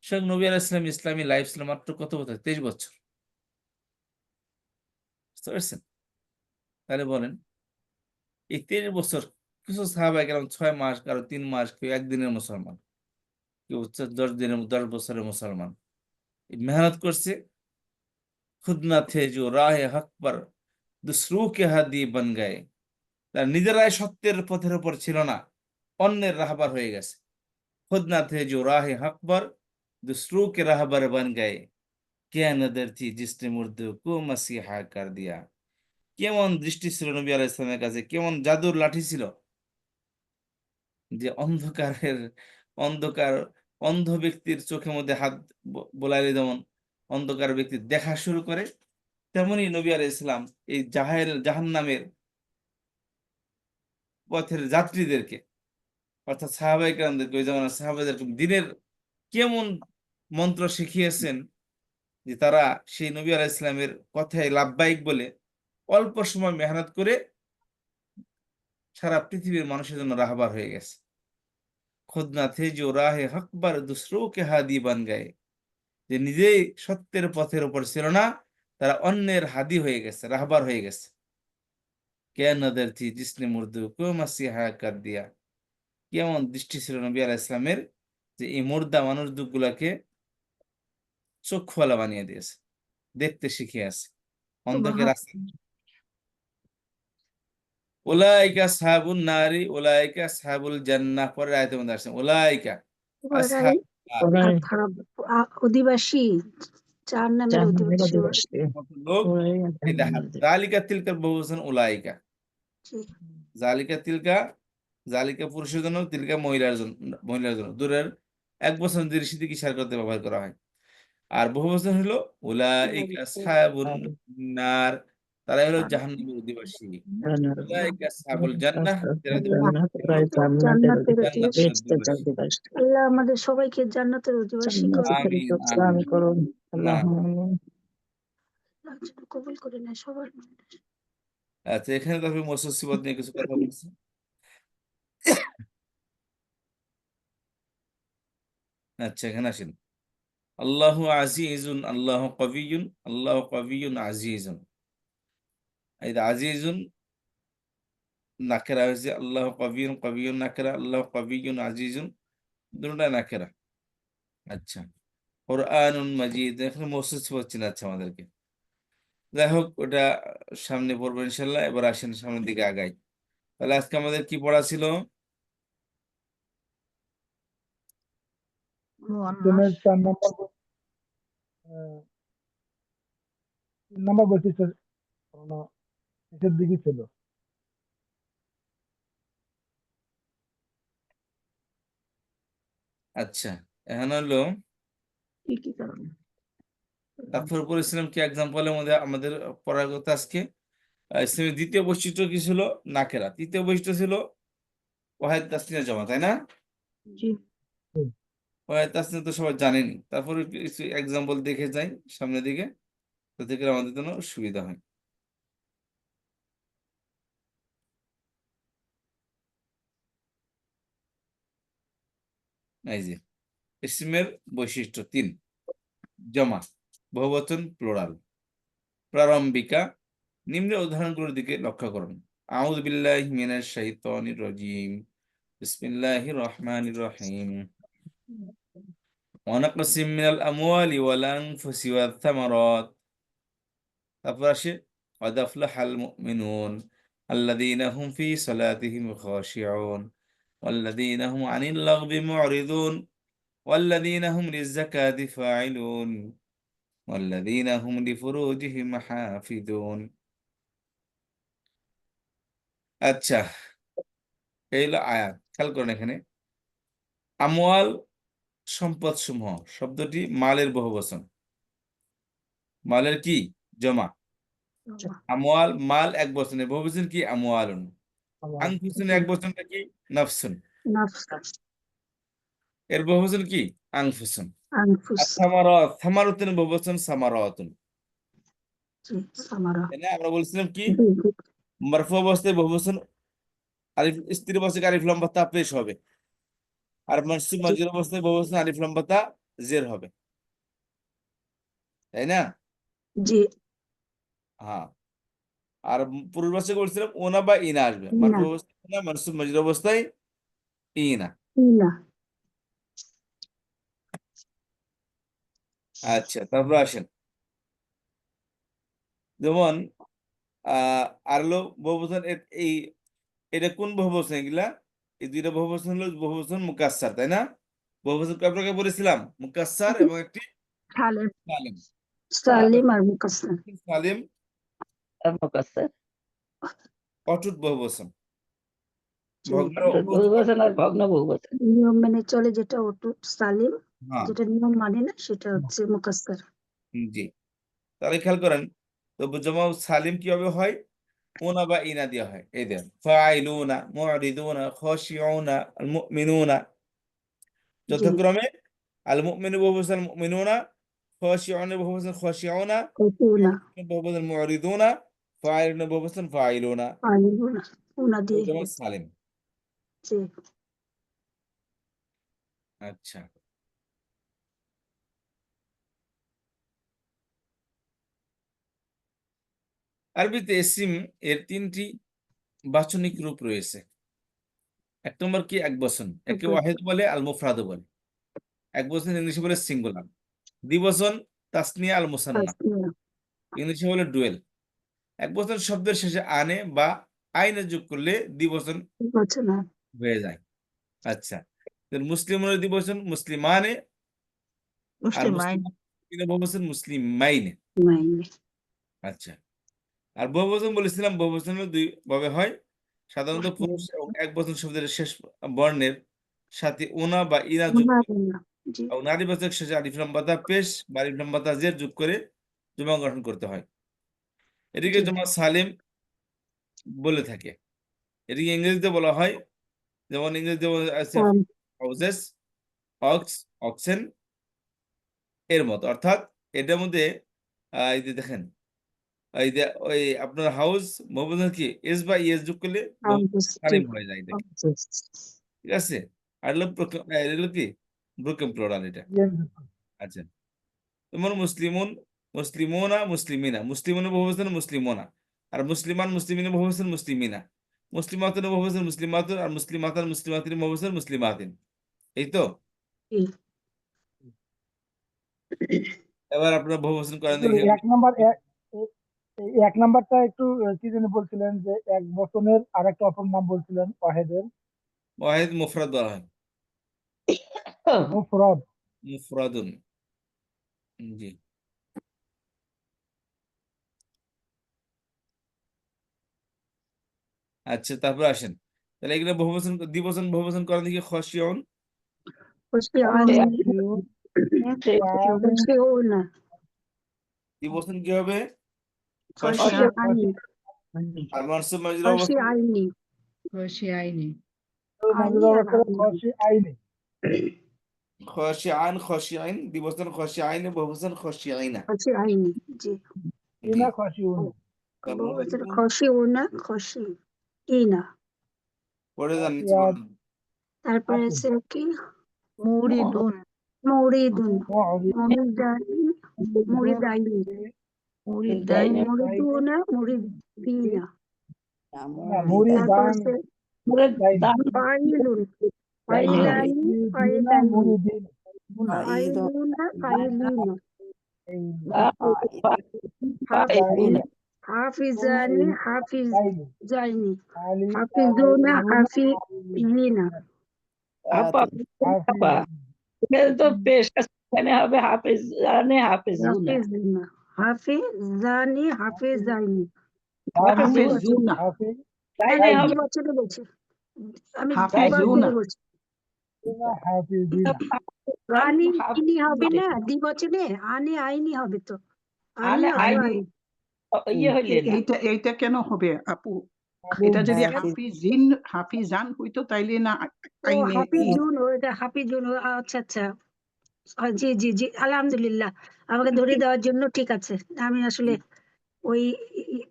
Speaker 1: শেখ নবী আলাইহিস সালাম ইসলামী লাইফ ছিল মাত্র কত বছর? 23 বছর। বুঝতে পারছেন? তাহলে বলেন এই 23 বছর, কিছু সাহাবায়ে কেরাম 6 মাস, কারো 3 মাস, কেউ একদিনের মুসলমান, কেউ হচ্ছে 10 দিনের 10 বছরের মুসলমান। এই মেহনত করছে। खुद न थे जो राह हक पर दूसरों के हादी बन गए, তারা নিজেরাই সত্যের পথের উপর ছিল না, অন্যের রাহবার হয়ে গেছে। खुद न थे जो राह हक पर दूसरों के राहबर बन गए, क्या नजर थी जिसने मुर्दों को मसीहा कर दिया। কেমন দৃষ্টি ছিল নবী আলাইহিস সালামের কাছে, কেমন জাদুর লাঠি ছিল, যে অন্ধকার অন্ধ ব্যক্তির চোখের মধ্যে হাত বোলাইলে যেমন অন্ধকার ব্যক্তি দেখা শুরু করে, তেমনি নবী আলাইহিস সালাম এই জাহান্নামের পথের যাত্রীদেরকে অর্থাৎ সাহাবায়ে কেরামদেরকে, ওই জামানার সাহাবাদেরকে দিনের কেমন মন্ত্র শিখিয়েছেন যে তারা সেই নবী আলাইহিস সালামের কথায় লাব্বাইক বলে অল্প সময় মেহনত করে সারা পৃথিবীর মানুষের জন্য রাহবার হয়ে গেছে। खुद ना थे जो राहे हक पर दूसरों के हादी बन गए, যে নিজেই সত্যের পথের উপর ছিল না, তারা অন্যের হাদি হয়ে গেছে, রাহবার হয়ে গেছে। क्या नजर थी जिसने मुर्दों को मसीहा कर दिया, কেমন দৃষ্টি ছিল নবী আলাইহিস সালামের যে এই মুর্দা মানুষগুলাকে চোখওয়ালা বানিয়ে দিয়েছে, দেখতে শিখিয়েছে, অন্ধকে রাস্তা। উলাইকা আসহাবুন নারি উলাইকা আসহাবুল জান্নাহ, পরের আয়াতের মধ্যে আসছে উলাইকা
Speaker 2: ওরাই
Speaker 1: আসহাবুন নার,
Speaker 2: অধিবাসী, জাহান্নামের
Speaker 4: জাহান্নামের
Speaker 2: অধিবাসী।
Speaker 4: অধিবাসী
Speaker 1: মতো লোক
Speaker 4: ওরাই
Speaker 1: এই দেখা
Speaker 4: জাহান্নামের অধিবাসী।
Speaker 1: জালিকা তিলকার বহুবচন উলাইকা,
Speaker 2: জি,
Speaker 1: জালিকা তিলকা, জালিকা পুরুষের জন্য, তিলকা মহিলার জন্য, মহিলার জন্য দূরের এক বছর দৃষ্টিকে ইশারা করতে ব্যবহার করা হয়। আর বহু বচন হলো উলাইকা আসহাবুন নার, তারা হলো জাহান্নামের অধিবাসী। উলাইকা আসহাবুল জান্নাহ, যারা
Speaker 4: জান্নাত, ওরাই জান্নাতের
Speaker 2: জান্নাতের
Speaker 4: অধিবাসী,
Speaker 2: অধিবাসী।
Speaker 4: বেহেশতের অধিবাসী।
Speaker 2: আল্লাহ আমাদের সবাইকে জান্নাতের অধিবাসী
Speaker 4: জান্নাতে
Speaker 2: করুন,
Speaker 1: আমিন
Speaker 4: দান করুন,
Speaker 1: না,
Speaker 4: আল্লাহুম্মা আমিন।
Speaker 2: আল্লাহ যেন কবুল করে নেয় সবার।
Speaker 1: আচ্ছা এখানে তারপরে মৌসুম সিবত নিয়ে কিছু কথা বলছি। আচ্ছা এখানে আসেন, আল্লাহু আজিজুন আল্লাহু কবিয়ুন, আল্লাহু কবিয়ুন আজিজুন। এই যে আজিজুন নাকেরা হয়েছে, আল্লাহ কবিয়ুন, কবিয়ুন নাকেরা, আল্লাহ কবিয়ুন আজিজুন দুটোটা নাকেরা। আচ্ছা কুরআনুন মাজিদ, এখানে মৌসুম সিবত চিনাচ্ছে আমাদেরকে। যাই হোক ওটা সামনে পড়বো ইনশাল্লাহ। এবার আসেন সামনের দিকে আগাই। তাহলে আজকে আমাদের কি পড়া ছিল?
Speaker 3: ইসলামের 3 নম্বর বৈশিষ্ট্য শেষের দিকে ছিল।
Speaker 1: আচ্ছা এখন হলো
Speaker 2: কি কি কারণে?
Speaker 1: তারপর পড়েছিলাম কি এক্সাম্পলের মধ্যে আমাদের পড়ার কথা আজকে। ইসলামের দ্বিতীয় বৈশিষ্ট্য কি ছিল? নাকেরা। তৃতীয় বৈশিষ্ট্য ছিল ওয়াহেদ তাসনিয়া জমা, তাই না?
Speaker 2: জি,
Speaker 1: ওয়াহেদ তাসনিয়া তো সবাই জানেনি, তারপরে কিছু এক্সাম্পল দেখে যাই সামনের দিকে, তাতে করে আমাদের জন্য সুবিধা হয়। এই যে ইসমের বৈশিষ্ট্য 3, জমা, বহুবচন, প্লুরাল, প্রারম্ভিকা। নিম্নের উদাহরণগুলোর দিকে লক্ষ্য করুন। আউযু বিল্লাহি মিনাশ শাইতানির রাজিম, বিসমিল্লাহির রহমানির রহিম। ওয়া নাকসিম মিনাল আমওয়ালি ওয়াল আনফুসি ওয়াত থামারাত। তারপর আসে قد أفلح المؤمنون الذين هم في صلاتهم خاشعون والذين هم عن اللغو معرضون والذين هم للزكاة فاعلون والذين هم لفروجهم حافظون। আচ্ছা এই হলো আয়াত। খেয়াল করেন এখানে আমওয়াল সম্পদ সমূহ শব্দটি মালের বহুবচন, মালের কি জমা। আমওয়াল মাল এক বচনে, বহুবচন কি আমওয়ালুন। আনফুসুন এক বচনটা কি নাফসুন,
Speaker 2: নাফস,
Speaker 1: এর বহুবচন কি আনফুসুন।
Speaker 2: আনফুস,
Speaker 1: আর সামারাত, সামারাতুন বহুবচন সামারাতুন,
Speaker 2: জি, সামারা।
Speaker 1: তাই না? আমরা বলছিলাম কি
Speaker 2: জি, জি,
Speaker 1: মারফু অবস্থায় বহুবচন আলিফ, স্ত্রী অবস্থায় আলিফ লম্বা তা পেশ হবে, আর মানসুব
Speaker 2: জি,
Speaker 1: মাজরুর অবস্থায় বহুবচন আলিফ লম্বা তা জের হবে, তাই না?
Speaker 2: জি,
Speaker 1: হ্যাঁ। আর পূর্বাসে বলছিলাম ওনা বা ইনা আসবে,
Speaker 2: না,
Speaker 1: মারফু অবস্থায় ওনা, মানসুব মাজরুর অবস্থায় ইনা।
Speaker 2: না,
Speaker 1: আচ্ছা তারপর আসেন, যেমন আর হলো বহুবচন এই এটা কোন বহুবচন? এগুলা এই দুইটা বহুবচন হলো বহুবচন মুকাসসার, তাই না? বহুবচন কয় প্রকার বলেছিলাম? মুকাসসার এবং একটি
Speaker 2: সালেম,
Speaker 1: সালিম।
Speaker 2: সালিম আর মুকাসসার।
Speaker 1: সালিম
Speaker 4: মুকাসসার,
Speaker 1: অটুট বহুবচন,
Speaker 2: জি,
Speaker 1: ভগ্ন
Speaker 4: অটুট বহুবচন আর ভগ্ন বহুবচন।
Speaker 2: নিয়ম মেনে চলে যেটা অটুট সালিম,
Speaker 1: হ্যাঁ
Speaker 2: যেটা নিয়ম মানে না সেটা হচ্ছে মুকাসসার।
Speaker 1: জি। তাহলে খেয়াল করেন তো জমা সালিম কিভাবে হয়? উনা বা ইনা দেওয়া হয়। এই দেন ফাইলুনা, মুরিদুনা, খাশিউনা, আল মুমিনুনা,
Speaker 2: জি
Speaker 1: যথাক্রমে আল মুমিনু বহুবচন মুমিনুনা, খাশিউনা বহুবচন খাশিউনা,
Speaker 2: কতুনা
Speaker 1: মুরিদুনা বহুবচন মুরিদুনা, ফাইলুনা বহুবচন ফাইলুনা।
Speaker 2: আলিমুনা উনা দিয়ে
Speaker 1: যেমন সালিম।
Speaker 2: জি
Speaker 1: আচ্ছা, আরবিতে ইসিম এর 3টি বাচনিক রূপ রয়েছে। 1 নম্বর কি একবচন, একে ওয়াহিদ বলে, আল মুফরাদও বলে। একবচন ইংলিশে বলে সিঙ্গুলার। দ্বিবচন তাসনিয়া, আল মুসান্না
Speaker 2: তাসনিয়া
Speaker 1: ইংলিশে বলে ডুয়েল। একবচন শব্দের শেষে আনে বা আইনে যোগ করলে দ্বিবচন
Speaker 2: বচনা
Speaker 1: হয়ে যায়। আচ্ছা, মুসলিমের দ্বিবচন মুসলিমানে, আর
Speaker 4: মুসলিমাইন
Speaker 1: মুসলিম বহুবচন মুসলিমাইনে।
Speaker 2: মাইনে
Speaker 1: আচ্ছা, আর বহুবচন বলেছিলাম, বহুবচনের 2 ভাবে হয়। সাধারণত পুরুষ এবং একবচন শব্দের শেষ বর্ণের সাথে ওনা বা ইনা যোগ
Speaker 2: উনা
Speaker 1: করে,
Speaker 2: উনা জি
Speaker 1: এবং নারীবাচক শেষে আলিফ লাম বা তা পেশ বা আলিফ লাম বা তা জের যোগ করে জমা গঠন করতে হয়। এটিকে
Speaker 2: জি
Speaker 1: জমা সালিম বলে থাকে। এটিকে ইংরেজিতে বলা হয়, যেমন ইংরেজিতে আছে
Speaker 2: সাম
Speaker 1: হাউসেস, অক্স, অক্সেন এর মতো। অর্থাৎ এটার মধ্যে এই যে দেখেন, এই যে ওই আপনার হাউস বহুবচন কি এস বা ইএস যোগ করলে
Speaker 2: হাউস জি
Speaker 1: সালিম হয়ে যায়, দেখেন।
Speaker 2: হাউস
Speaker 1: ঠিক আছে, আর হলো কি ব্রোকেন প্লুরাল এটা।
Speaker 3: ইয়েস
Speaker 1: আচ্ছা, যেমন মুসলিমুন, মুসলিমুনা, মুসলিমিনা। মুসলিমুনের বহুবচন মুসলিমুনা, আর মুসলিমান মুসলিমিনের বহুবচন মুসলিমিনা। মুসলিমাতুন বহুবচন মুসলিমাতুন, আর মুসলিমাতান মুসলিমাতিন বহুবচন মুসলিমাতিন। এই তো।
Speaker 2: জি
Speaker 1: এবার আপনারা বহুবচন করেন
Speaker 3: হুজুর,
Speaker 1: দেখি।
Speaker 3: 1 নাম্বারটা একটু কি যেন বলছিলেন যে এক বচনের আর একটা অপর নাম বলছিলেন ওয়াহেদের
Speaker 1: ওয়াহিদ মুফরাদ বলা হয়,
Speaker 3: মুফরদ।
Speaker 1: মুফরাদুন। জি, আচ্ছা, তারপর আসেন, তাহলে এগুলো বহুবচন দ্বিবচন বহুবচন করেন দেখি। খসিয়ন,
Speaker 2: খুশিয়ানি
Speaker 3: তাহলে
Speaker 2: খুশিউনা
Speaker 1: দ্বিবচন কি হবে?
Speaker 2: খুশিয়ানি
Speaker 1: আর মানসুব মাজরুর অবস্থা
Speaker 2: খুশিয়াইনি
Speaker 6: خاشعين
Speaker 3: মাজুর
Speaker 2: আইনি আর
Speaker 3: অবস্থায়
Speaker 2: আইনি
Speaker 3: খসি আইনি।
Speaker 1: খসিয়ান, খসিয়াইন। দ্বিবচন খসিয়াইন, বহুবচন খসিয়াইনা।
Speaker 2: খুশিয়াইনি জি
Speaker 1: জি,
Speaker 3: ইনা খসি উনি।
Speaker 1: তারপর
Speaker 2: বহুবচন খুশিউনা খুশি ইনা
Speaker 1: পড়ে যান, নিচে
Speaker 3: খসিয়াত
Speaker 1: পড়েন।
Speaker 2: তারপরে
Speaker 3: আতুন
Speaker 2: আছে কি
Speaker 4: মুরিদুন
Speaker 2: মুরিদুন
Speaker 3: মুরিদ
Speaker 2: মুরিদানি মুরিদাইনি
Speaker 4: মুরিদাইন
Speaker 2: মুরিদুনা মুরিদিনা
Speaker 3: না মুরিদান
Speaker 2: তারপর আছে
Speaker 4: মুরিদান
Speaker 2: ফাইলুন
Speaker 4: দাইনি হবে
Speaker 2: ফাইলানি
Speaker 3: মুরিদিনা
Speaker 2: ফাইলাইনি
Speaker 3: মুরিদিন
Speaker 2: ফাইলুনা ফাইলিনা
Speaker 3: এই
Speaker 2: হাফিজ
Speaker 4: ফাইলুনা
Speaker 2: হাফিজানি
Speaker 3: দাইনি
Speaker 2: হাফিজাইনি
Speaker 3: আলি
Speaker 2: হাফিজুনা
Speaker 3: আলিমুনা
Speaker 2: হাফিজিনা
Speaker 4: আপা আপা এখানে তো পেশ আছে, এখানে হবে হাফিজানে হাফিজুনা
Speaker 2: হাফিজুনা হাফিজানি হাফিজাইনি
Speaker 4: হাফিজুনা
Speaker 3: হাফিজ
Speaker 4: তাইলে
Speaker 2: আমি
Speaker 4: হবে
Speaker 2: দ্বিবচনে বলছি আমি দুবার
Speaker 6: হাফিজুনা।
Speaker 2: ধরে বলছি
Speaker 3: হাফিজিনা
Speaker 2: আনি ইনি হবে না দ্বিবচনে আনি আইনি হবে তো আনি
Speaker 4: আনে
Speaker 2: অথবা
Speaker 4: আইনি
Speaker 2: আইনি
Speaker 4: ইয়ে হইলে না
Speaker 6: এইটা এইটা কেন হবে আপু? এটা যদি হাফিজান হইতো তাইলে না
Speaker 2: ও
Speaker 6: আইনে
Speaker 2: হাফিজুন ওটা হাফিজুন আচ্ছা আচ্ছা জি জি জি আলহামদুলিল্লাহ আমাকে ধরে দেওয়ার জন্য ঠিক আছে আমি আসলে ওই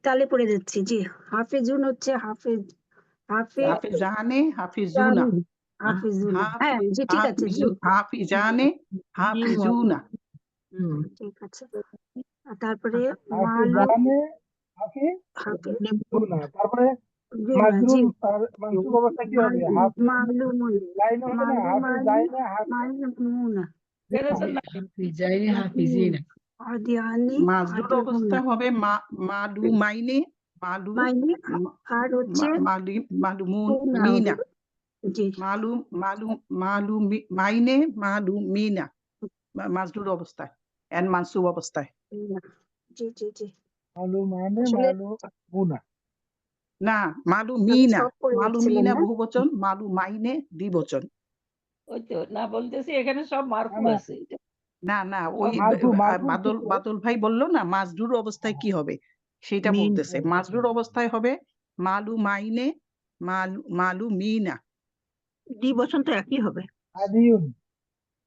Speaker 2: তালে পড়ে যাচ্ছি জি হাফিজুন হচ্ছে হাফিজ
Speaker 6: হাফিজানে হাফিজুনা
Speaker 2: হাফিজুনা হ্যাঁ জি ঠিক আছে জি
Speaker 6: হাফিজানে হাফিজুনা।
Speaker 2: ঠিক আছে আর তারপরে মালু
Speaker 3: হাফিজানে হাফিজুনা। তারপরে মাজরুর আর মানসুব অবস্থা কি হবে? হাফিজ
Speaker 2: মালুমুন
Speaker 3: লাইন হবে না হাফিজাইনে
Speaker 2: মালুমুনা
Speaker 6: হাফিজাইনে হাফিজিনা।
Speaker 2: আদিয়ানি
Speaker 6: মাজরুর অবস্থা হবে মালুমাইনে মালু
Speaker 2: মাইনি আর হচ্ছে
Speaker 6: মালুমিনা।
Speaker 2: জি
Speaker 6: মাইনে মালুমিনা মাজরুর অবস্থায় এন্ড মানসুব অবস্থায়।
Speaker 2: জি জি জি
Speaker 3: মালুমানে
Speaker 2: আসলে
Speaker 3: মালুমুনা।
Speaker 6: না মালুমিনা,
Speaker 2: সব পড়ে যাচ্ছিলেন
Speaker 6: মালুমিনা
Speaker 2: না
Speaker 6: বহুবচন, মালুমাইনে দ্বিবচন।
Speaker 4: ওই তো না বলতেছি এখানে সব মারফু
Speaker 3: না,
Speaker 4: আছে
Speaker 6: না ওই
Speaker 3: মারফু
Speaker 6: বাদল ভাই বললো না মাজরুর অবস্থায় কি হবে? সেটা
Speaker 2: মিন
Speaker 6: বলতেছে। মাজরুর অবস্থায় হবে মালু মাইনে, মালু মিনা।
Speaker 2: দ্বিবচন তো একই হবে।
Speaker 3: আদিউন,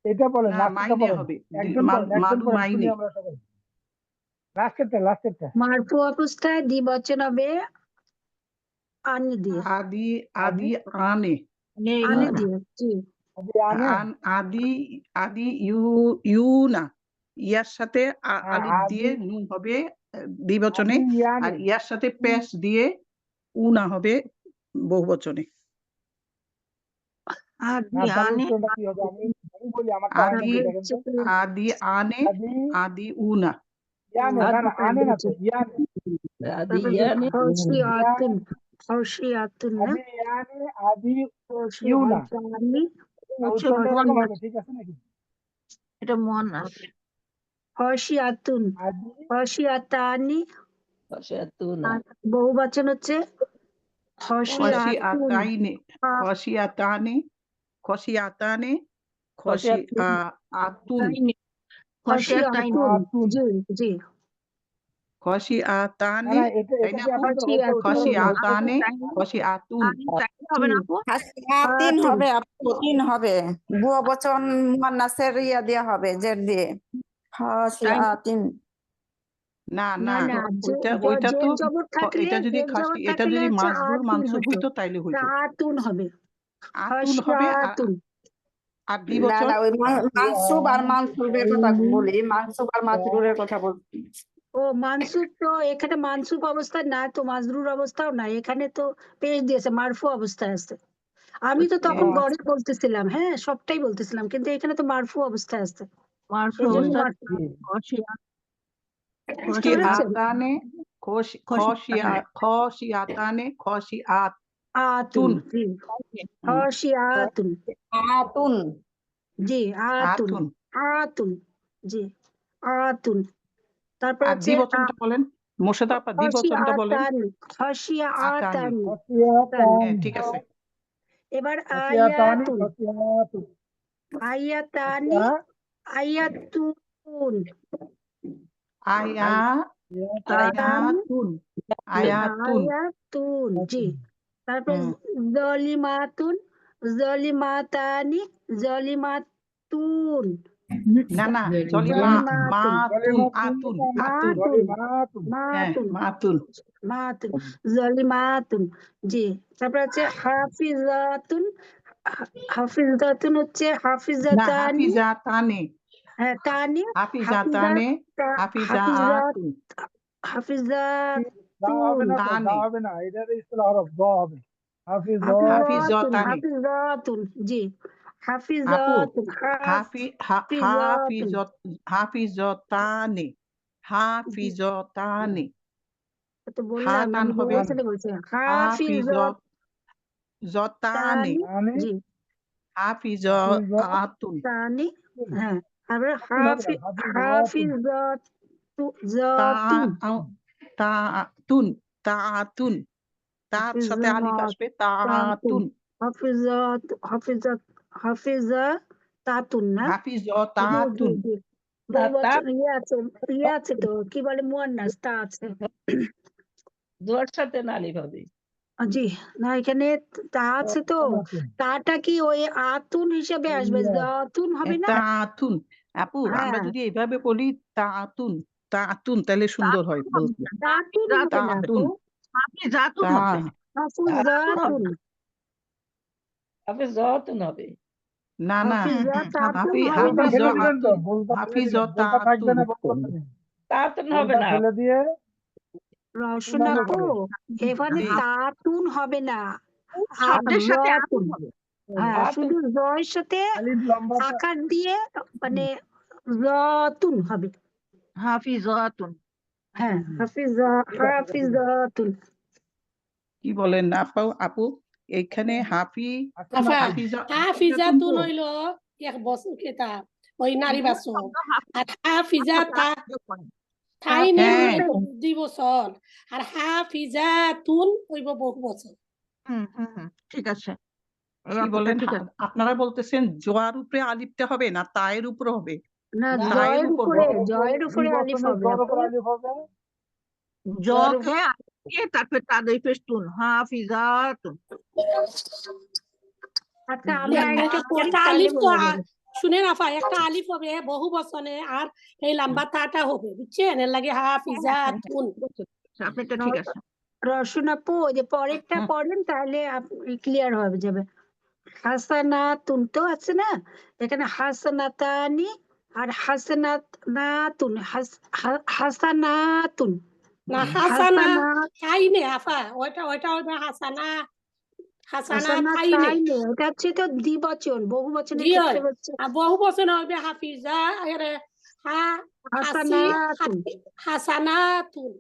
Speaker 3: এটা বলেন,
Speaker 6: না,
Speaker 3: লাস্টেরটা
Speaker 6: মাইনে
Speaker 3: বলেন,
Speaker 6: হবে।
Speaker 3: একজন বলেন, একজন
Speaker 6: মালু
Speaker 3: বলেন, শুনি
Speaker 6: মাইনে।
Speaker 3: আমরা সবাই। লাস্টেরটা
Speaker 2: মারফু অবস্থায় দ্বিবচন হবে আনি দিয়ে,
Speaker 6: আদি আদি আনে,
Speaker 2: আনি দিয়ে, জি।
Speaker 3: আদি আনে,
Speaker 6: আদি আদি ইউনা, ইয়ার সাথে
Speaker 3: হ্যাঁ,
Speaker 6: আলিফ দিয়ে
Speaker 3: আদি
Speaker 6: নুন হবে দ্বিবচনে,
Speaker 3: আদি ইয়ানে,
Speaker 6: আর ইয়ার সাথে পেশ দিয়ে উনা হবে বহুবচনে।
Speaker 3: না তাহলে উত্তরটা কি হবে? আমি বলি, আমারটা হয়
Speaker 6: আদি
Speaker 3: নাকি দেখেন তো।
Speaker 6: আদি আনে,
Speaker 3: আদি
Speaker 6: আদি উনা।
Speaker 3: ইয়ানে, না না, আনে না তো, ইয়ানে,
Speaker 4: আদি ইয়ানে
Speaker 2: খসিয়াতুন, খসিয়াতুন না,
Speaker 3: আদি ইয়ানে, আদি ইউনা।
Speaker 2: খসিয়াতানি
Speaker 3: উত্তরটা এরকম হবে, ঠিক আছে নাকি?
Speaker 2: এটা মুয়ান্নাস। খসিয়াতুন,
Speaker 3: আদি
Speaker 2: খসিয়াতানি,
Speaker 4: খসিয়াতুনা
Speaker 2: আর বহুবচন হচ্ছে খসিয়াতুন,
Speaker 6: খসিয়াতাইনে, খসিয়াতানে, খসিয়াতানে, খসিয়াতুন,
Speaker 2: খসিয়াতুন,
Speaker 3: আতুন।
Speaker 2: জি জি,
Speaker 3: না
Speaker 6: খসিয়াতানে,
Speaker 3: না, এটা
Speaker 6: তাই
Speaker 3: এটা
Speaker 6: না
Speaker 3: কি
Speaker 6: আপু?
Speaker 3: আপনার উত্তর উত্তর হলো?
Speaker 6: খসিয়াতানে, খসিয়াতুন।
Speaker 2: হবে না আপু?
Speaker 7: তিন হবে আপু, তিন হবে। বুয়া বচন মুয়ান্নাসের ইয়া দেয়া হবে, জের দিয়ে। তিন।
Speaker 6: না
Speaker 2: না
Speaker 6: না,
Speaker 2: না,
Speaker 6: ওইটা তো
Speaker 2: জের জবর থাকলে,
Speaker 6: এটা যদি
Speaker 2: জের জবর
Speaker 6: এটা
Speaker 2: থাকলে
Speaker 6: যদি
Speaker 2: হচ্ছে
Speaker 6: মাজরুর
Speaker 2: আতুন
Speaker 6: মানসুব
Speaker 2: হতো,
Speaker 6: হইতো তাইলে হইতো।
Speaker 2: আতুন হবে,
Speaker 6: আতুন হবে,
Speaker 2: খসিয়াতুন।
Speaker 6: আর
Speaker 7: না
Speaker 6: দ্বিবচন
Speaker 7: না, ওই মানসুব আর মানসুবের কথা বলি, মানসুব আর মাজরুরের কথা বলছি।
Speaker 2: ও মানসুব তো এখানে মানসুব অবস্থায় না তো, মাজরুর অবস্থাও না, এখানে তো পেশ দিয়েছে, মারফু অবস্থায় আছে। আমি তো তখন
Speaker 3: আচ্ছা।
Speaker 2: গড়ে বলতেছিলাম, হ্যাঁ সবটাই বলতেছিলাম, কিন্তু এখানে তো মারফু অবস্থায় আছে,
Speaker 5: মারফু
Speaker 2: এই জন্য
Speaker 5: অবস্থা
Speaker 2: মারফু। বুঝতে
Speaker 6: কি
Speaker 2: পেরেছেন?
Speaker 6: আতানে, খসিয়াতানে, খসিয়াতুন।
Speaker 2: আতুন, জি, খসিয়াতুন,
Speaker 7: আতুন।
Speaker 2: জি, আতুন,
Speaker 6: আতুন।
Speaker 2: আতুন, জি, আতুন। তারপর
Speaker 6: আর
Speaker 2: হচ্ছে
Speaker 6: দ্বিবচনটা বলেন, মোর্শেদা আপা, দ্বিবচনটা বলেন।
Speaker 2: খসিয়াতানি, খসিয়াতানি,
Speaker 3: খসিয়াতানি,
Speaker 6: হ্যাঁ, ঠিক আছে।
Speaker 2: এবার
Speaker 3: খসিয়াতানি,
Speaker 2: আয়াতুন,
Speaker 3: খসিয়াতুন,
Speaker 2: আয়াতানি, আয়াতুন,
Speaker 6: আয়া
Speaker 2: আয়াতানি,
Speaker 6: আয়াতুন, আয়াতুন।
Speaker 2: আয়াতুন, জি। তারপর
Speaker 6: হুম।
Speaker 2: জলিমাতুন, জলিমাতানি, জলিমাতুন,
Speaker 6: না না,
Speaker 2: জলিমাতুন,
Speaker 6: আতুন, আতুন।
Speaker 3: জলিমাতুন,
Speaker 6: হ্যাঁ,
Speaker 2: মাতুন,
Speaker 6: মাতুন।
Speaker 2: মাতুন, জলিমাতুন, জি। তারপর হচ্ছে হাফিজাতুন, হাফিজাতুন হচ্ছে
Speaker 6: না,
Speaker 2: হাফিজাতানি,
Speaker 6: হাফিজাতানে,
Speaker 2: হ্যাঁ তানি,
Speaker 6: হাফিজাতানে,
Speaker 2: হাফিজাত,
Speaker 6: হাফিজাতুন,
Speaker 3: দা হবে
Speaker 2: হাফিজাতুন,
Speaker 3: না তো, দা
Speaker 6: তানে,
Speaker 3: হবে না, এটার ইসলাম হরফ দ হবে। হাফিজাতুন,
Speaker 6: হাফিজতানে।
Speaker 2: হাফিজাতুন, জি,
Speaker 6: আপু,
Speaker 2: হাফিজাতুন, হাফিজাতুন,
Speaker 6: হাফিজতানে, হাফিজতানে।
Speaker 2: তো
Speaker 6: হা
Speaker 2: বললাম
Speaker 6: টান
Speaker 2: আমি
Speaker 6: হবে,
Speaker 2: বলতে বলছি হাফিজাতানি,
Speaker 6: হাফিজতানে,
Speaker 3: তানি,
Speaker 6: হাফিজাতুন।
Speaker 2: তানি, হ্যাঁ। তারপরে
Speaker 3: আতুন হবে না, হাফিজাতুন,
Speaker 2: জাতুন,
Speaker 6: তাতুন, তাতুন, তার সাথে আলিফ আসবে, তাতুন,
Speaker 2: হাফিজাত, হাফিজাত, হাফিজা তাতুন না, জি জি
Speaker 6: হাফিজতাতুন।
Speaker 2: জি, বহুবচন ইয়ে আছে তো, কি বলে মুয়ান্নাস, তা আছে,
Speaker 4: জোর সাথে নালিফ হবে।
Speaker 2: জি। না এখানে তা আছে তো,
Speaker 3: আতুন,
Speaker 2: তাটা কি ওই আতুন হিসেবে আসবে, জাতুন হবে না,
Speaker 6: তাতুন। আপু, আমরা
Speaker 2: হ্যাঁ
Speaker 6: যদি এইভাবে বলি তাতুন, তাতুন, তাহলে সুন্দর হয় বলতে।
Speaker 2: তাতুন হবে না
Speaker 6: তাতুন,
Speaker 2: তো,
Speaker 5: হাফিজাতুন
Speaker 6: তা
Speaker 5: হবে,
Speaker 2: হাফিজাতুন,
Speaker 4: হাফিজাতুন হবে।
Speaker 6: না না,
Speaker 2: হাফিজাতাতুন হবে
Speaker 3: বলটা
Speaker 2: না,
Speaker 3: ফেলে দিবেন তো,
Speaker 6: হাফিজাতুন,
Speaker 3: বলটা ফেলে দিবেন, বলটা থাকবে
Speaker 6: হাফিজতাতুন।
Speaker 3: না, বলটা ফেলে দিবেন।
Speaker 4: তাতুন হবে
Speaker 3: বলটা
Speaker 4: না।
Speaker 3: ফেলে দিয়ে
Speaker 2: রসনা
Speaker 3: নামে
Speaker 2: তো,
Speaker 3: হবে।
Speaker 2: এখানে
Speaker 6: জি।
Speaker 2: তাতুন হবে না,
Speaker 5: শব্দের সাথে
Speaker 2: জাতুন,
Speaker 5: আতুন হবে।
Speaker 2: হ্যাঁ
Speaker 4: আতুন।
Speaker 2: শুধু জয়ের সাথে
Speaker 3: আলিফ লম্বাটা,
Speaker 2: আকার দিয়ে, মানে জাতুন হবে,
Speaker 5: হাফিজাতুন।
Speaker 2: হ্যাঁ হাফিজাতুন,
Speaker 6: কি বলেন আপু? আপু, এখানে
Speaker 3: আসলে না,
Speaker 6: হাফিজাতুন
Speaker 8: হাফিজাতুন
Speaker 6: তো?
Speaker 8: হইল এক বছর কেতা ওই নারী
Speaker 5: মূল
Speaker 8: বাচক,
Speaker 5: শব্দ
Speaker 8: আর হাফিজা
Speaker 5: যোগ করেন।
Speaker 8: থাইনে
Speaker 2: হ্যাঁ
Speaker 8: হইব 2 বছর, আর হাফিজাতুন হইব বহু বছর।
Speaker 5: ঠিক আছে, এই
Speaker 6: কি
Speaker 5: অঙ্কটা
Speaker 6: বলেন?
Speaker 5: ঠিক আছে।
Speaker 6: আপনারা বলতেছেন জোয়ার উপরে আলিফটা হবে না, তায়ের উপরে হবে?
Speaker 2: না
Speaker 8: না,
Speaker 6: তায়ের
Speaker 2: জয়ের
Speaker 6: উপর
Speaker 2: উপরে,
Speaker 6: হবে।
Speaker 2: জয়ের উপরে আলিফ হবে
Speaker 3: জোর
Speaker 2: আপু,
Speaker 3: উপর আলিফ হবে,
Speaker 5: জকে আলিফ তারপরে তাদের পেস্তুন হাফিজাতুন।
Speaker 2: আচ্ছা আমরা একটা করি
Speaker 8: একটা
Speaker 2: তাহলে
Speaker 8: আলিফ তো
Speaker 2: বোঝা যাবে।
Speaker 8: শুনেন আফা, একটা আলিফ হবে বহু বচনে আর এই লম্বা তাটা হবে, বুঝছেন? এর লাগে হাফিজাতুন।
Speaker 5: আপনারটা ঠিক আছে।
Speaker 2: রসুন আপু ওই যে পরেরটা
Speaker 6: হুম।
Speaker 2: পড়েন তাহলে ক্লিয়ার হয়ে যাবে। হাসানাতুন তো আছে না, এখানে হাসানাতানি আর হাসানাতুন হাসানাতুন
Speaker 8: না হাসানা
Speaker 2: হাসানা
Speaker 8: তাইনে আফা, ওইটা হবে হাসানা, হাসানা তাইনে।
Speaker 2: হাসানাতাইনে এটা হচ্ছে তো দ্বিবচন, বহু বচনের
Speaker 8: জি
Speaker 2: ক্ষেত্রে
Speaker 8: হয়।
Speaker 2: হচ্ছে
Speaker 8: আর বহু বচনে হবে হাফিজা
Speaker 2: হাসানাতুন।
Speaker 8: হাসানাতুন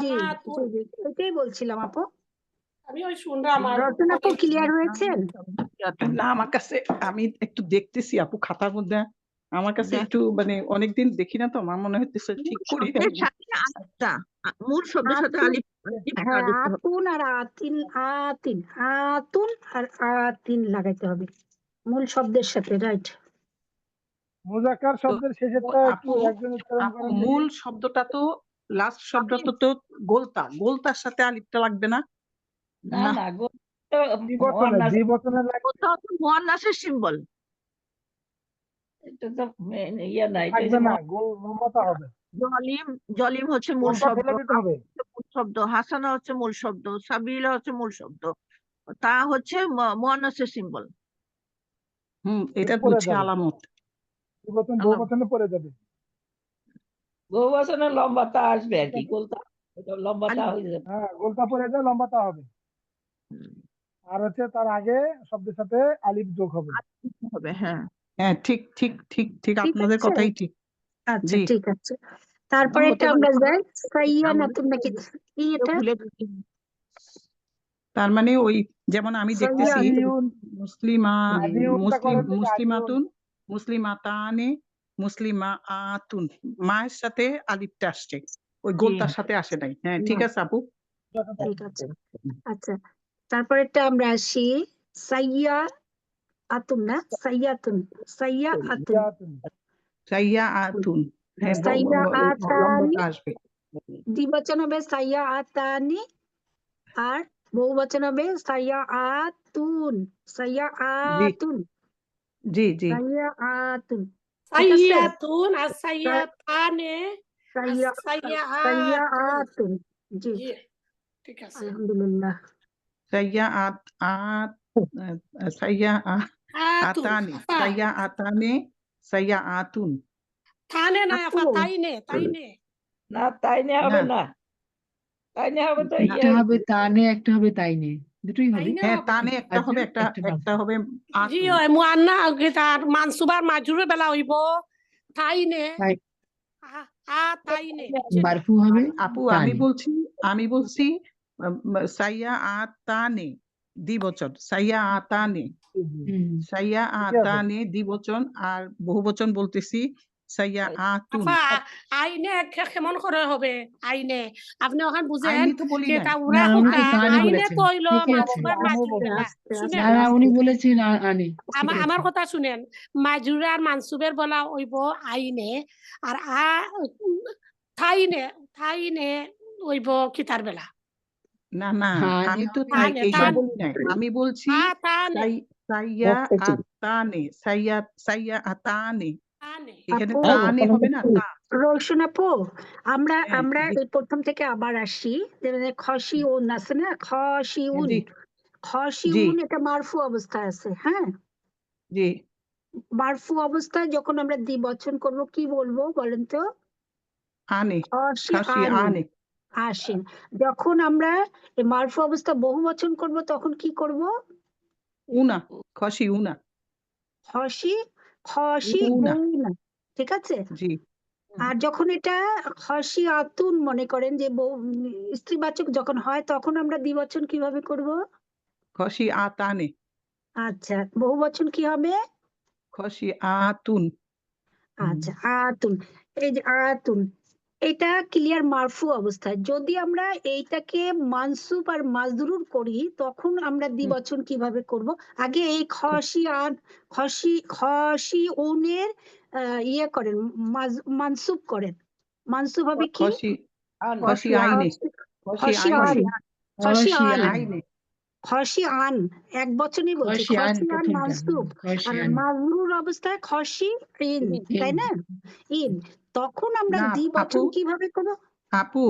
Speaker 2: জি
Speaker 8: হাসানাতুন।
Speaker 2: জি জি এটাই বলছিলাম আপু।
Speaker 8: আমি ওই শুনলাম আর
Speaker 2: রতন আপু ক্লিয়ার হয়েছেন?
Speaker 6: না আমার কাছে, আমি একটু দেখতেছি আপু খাতার মধ্যে, আমার কাছে একটু মানে অনেকদিন দেখি না তো, আমার মনে হচ্ছে ঠিক করি নাই।
Speaker 5: শব্দের সাথে আলিফটা মূল শব্দের সাথে
Speaker 2: আতুন,
Speaker 5: আলিফ
Speaker 2: হ্যাঁ
Speaker 5: লাগাতে হবে।
Speaker 2: আতুন আর আতিন, আতুন আর আতিন লাগাইতে হবে মূল শব্দের সাথে, রাইট?
Speaker 3: মুজাক্কার শব্দের
Speaker 6: তো
Speaker 3: শেষেরটা একটু
Speaker 6: আপু,
Speaker 3: একজন উচ্চারণ
Speaker 6: আপু
Speaker 3: করেন দেখি।
Speaker 6: মূল শব্দটা তো, লাস্ট শব্দটা তো গোলতার সাথে আলিফটা লাগবে না?
Speaker 4: না
Speaker 6: না।
Speaker 4: না গো, তো
Speaker 3: দ্বিবচনে
Speaker 4: মুয়ান্নাস,
Speaker 3: দ্বিবচনে লাগবে,
Speaker 5: কোথাও তো মুয়ান্নাসের সিম্বল
Speaker 4: এটা তো ইয়ে না, এটা
Speaker 3: থাকবে না, গোল লম্বাটা হবে,
Speaker 5: জলিম। জলিম হচ্ছে মূল
Speaker 3: গোলটা
Speaker 5: শব্দ,
Speaker 3: ফেলে দিতে হবে।
Speaker 5: মূল শব্দ হাসানা হচ্ছে মূল শব্দ, সাবিলা হচ্ছে মূল শব্দ, তা হচ্ছে মুয়ান্নাসের সিম্বল।
Speaker 6: এটা
Speaker 3: পড়ে
Speaker 6: হচ্ছে
Speaker 3: যাবে,
Speaker 6: আলামত।
Speaker 3: দ্বিবচন বহুবচনে পড়ে যাবে।
Speaker 4: বহু বচনের লম্বাটা আসবে আর কি, গোলটা ওটা লম্বাটা হয়ে যাবে।
Speaker 3: হ্যাঁ গোলটা পড়ে যায়, লম্বাটা হবে। আর হচ্ছে তার আগে শব্দের সাথে আলিফ যোগ হবে।
Speaker 5: হবে, হ্যাঁ।
Speaker 6: হ্যাঁ ঠিক ঠিক ঠিক ঠিক,
Speaker 2: ঠিক
Speaker 6: আপনাদের
Speaker 2: আছে,
Speaker 6: কথাই ঠিক।
Speaker 2: আচ্ছা
Speaker 6: জি।
Speaker 2: ঠিক আছে। তারপরে
Speaker 5: হতে
Speaker 2: এটা
Speaker 5: পারে
Speaker 2: আমরা
Speaker 5: কোনো
Speaker 2: যাই সাইয়া
Speaker 5: আমাদের
Speaker 2: নাতুন নাকি কি
Speaker 5: কেউ
Speaker 2: এটা?
Speaker 5: ভুলে গেছে।
Speaker 6: তার মানে ওই যেমন আমি দেখতেছি
Speaker 3: আদিউন,
Speaker 6: মুসলিমা,
Speaker 3: আদিউনটা করেন দেখি, আদিউন।
Speaker 6: মুসলিমাতুন, মুসলিমাতানে, মুসলিমা আতুন, মায়ের সাথে আলিফটা আসছে, ওই গোলটার সাথে আসে নাই। হ্যাঁ ঠিক আছে আপু।
Speaker 2: ঠিক আছে, আচ্ছা। তারপরেরটা আমরা আসি সাইয়া আতুন, না সাইয়াতুন, সাইয়া আতুন,
Speaker 6: সাইয়া আতুন, হ্যাঁ
Speaker 2: সাইয়া আতানি,
Speaker 6: লম্বাটা আসবে।
Speaker 2: দ্বিবচন হবে সাইয়া আতানি আর বহুবচন হবে সাইয়া আতুন, সাইয়া
Speaker 6: জি
Speaker 2: আতুন,
Speaker 6: জি জি।
Speaker 2: সাইয়া আতুন, ঠিক আছে?
Speaker 8: সাইয়াতুন আর সাইয়াতানে আর
Speaker 2: সাইয়া সাইয়া
Speaker 8: সাইয়াতুন।
Speaker 2: আতুন, জি
Speaker 8: জি ঠিক আছে।
Speaker 2: আলহামদুলিল্লাহ।
Speaker 6: সাইয়া সাইয়া
Speaker 8: আতুন
Speaker 6: আতানে,
Speaker 8: আফা,
Speaker 6: সাইয়া আতানে, সাইয়া আতুন।
Speaker 8: থানে না আফা,
Speaker 2: আপু
Speaker 8: তাইনে তাইনে।
Speaker 4: না তাইনে হবে
Speaker 6: না,
Speaker 4: না, তাইনে হবে তো
Speaker 9: একটা হবে তানে, একটা হবে তাইনে, দুটোই হবে।
Speaker 8: তাইনে
Speaker 6: হ্যাঁ
Speaker 8: হবে।
Speaker 6: তানে একটা হবে,
Speaker 9: আচ্ছা,
Speaker 6: একটা
Speaker 9: একটা
Speaker 6: একটা হবে
Speaker 8: জি
Speaker 6: আতুন।
Speaker 8: হয় মুআন্না তার মানসুবার মাজরুরের বেলা হইব তাইনে
Speaker 9: তাই
Speaker 8: তাইনে।
Speaker 9: মারফু হবে
Speaker 6: আপু
Speaker 9: তানে।
Speaker 6: আমি বলছি সাইয়া আতানে দ্বিবচন, সাইয়া আতানে, সাইয়া আতানে দ্বিবচন, আর বহুবচন বলতেছি সাইয়া আতুন।
Speaker 8: আফা আইনে কেমন করে হবে? আইনে আপনি ওখানে বুঝেন
Speaker 6: আইনি তো বলি
Speaker 8: যে
Speaker 6: নাই।
Speaker 8: তা উড়া
Speaker 9: না, উনি তো
Speaker 8: হুকা
Speaker 9: তানে
Speaker 8: আইনে
Speaker 9: বলেছেন,
Speaker 8: তো হইলো
Speaker 9: ঠিকই আছে।
Speaker 8: মানসুবার মাজরুর বেলা।
Speaker 2: আস্তে
Speaker 8: শুনেন
Speaker 9: না না, উনি বলেছেন আনে, ঠিক
Speaker 8: আমার
Speaker 9: আছে।
Speaker 8: কথা শুনেন, মাজরুর আর মানসুবের বলা হইব আইনে, আর থাইনে থাইনে হইব কিতার বেলা।
Speaker 6: না না,
Speaker 9: তানে
Speaker 6: আমি তো
Speaker 9: হবে
Speaker 6: তাই
Speaker 8: তানে
Speaker 6: এইটা
Speaker 8: তানে
Speaker 6: বলি নাই, আমি বলছি
Speaker 8: তানে
Speaker 6: সাইয়া
Speaker 2: আচ্ছা, ঠিক।
Speaker 6: আতানে, সাইয়া আতানে,
Speaker 8: তানে।
Speaker 6: এখানে
Speaker 2: আপু
Speaker 6: তানে হবে না, তা।
Speaker 2: রোশন আপু আমরা
Speaker 6: হ্যাঁ
Speaker 2: আমরা
Speaker 6: জি
Speaker 2: এই প্রথম থেকে আবার আসি, যেমন খসি উন আছে না, খসি উন,
Speaker 6: জি
Speaker 2: খসি
Speaker 6: জি
Speaker 2: উন এটা মারফু অবস্থায় আছে। হ্যাঁ,
Speaker 6: জি।
Speaker 2: মারফু অবস্থায় যখন আমরা দ্বিবচন করব কি বলবো বলেন তো?
Speaker 6: আনে,
Speaker 2: খসি
Speaker 6: খাসি
Speaker 2: আনি
Speaker 6: আনে,
Speaker 2: আসেন। যখন আমরা এই মারফু অবস্থা বহু বচন করব তখন কি করব?
Speaker 6: উনা, খসি উনা,
Speaker 2: খসি খসি
Speaker 6: উনা,
Speaker 2: উন, ঠিক আছে?
Speaker 6: জি।
Speaker 2: আর যখন এটা খসি আতুন মনে করেন যে স্ত্রীবাচক যখন হয় তখন আমরা দ্বিবচন কিভাবে করব?
Speaker 6: খসি আতানে,
Speaker 2: আচ্ছা, বহু বচন কি হবে?
Speaker 6: খসি আতুন।
Speaker 2: আচ্ছা আতুন, এই যে আতুন এটা ক্লিয়ার মারফু অবস্থায়। যদি আমরা এইটাকে মানসুব আর মাজরুর করি তখন আমরা দ্বিবচন কিভাবে করব? আগে এই খসি উনের ইয়ে করেন, মানসুব করেন। মানসুব হবে কি?
Speaker 6: খসি খসিয়াইনে
Speaker 2: খসিয়ান
Speaker 9: খসিয়ান
Speaker 6: আইনে
Speaker 2: খসিয়ান এক বচনই বলছি
Speaker 9: খসিয়ান
Speaker 2: খসিয়ান
Speaker 9: প্রথমটা
Speaker 2: মানসুব আর
Speaker 9: খসিয়ান
Speaker 2: মাজরুর অবস্থায় খসি ইন তাই না ইন তখন আমরা
Speaker 6: না,
Speaker 2: দ্বিবচন
Speaker 6: আপু।
Speaker 2: কিভাবে করবো
Speaker 6: আপু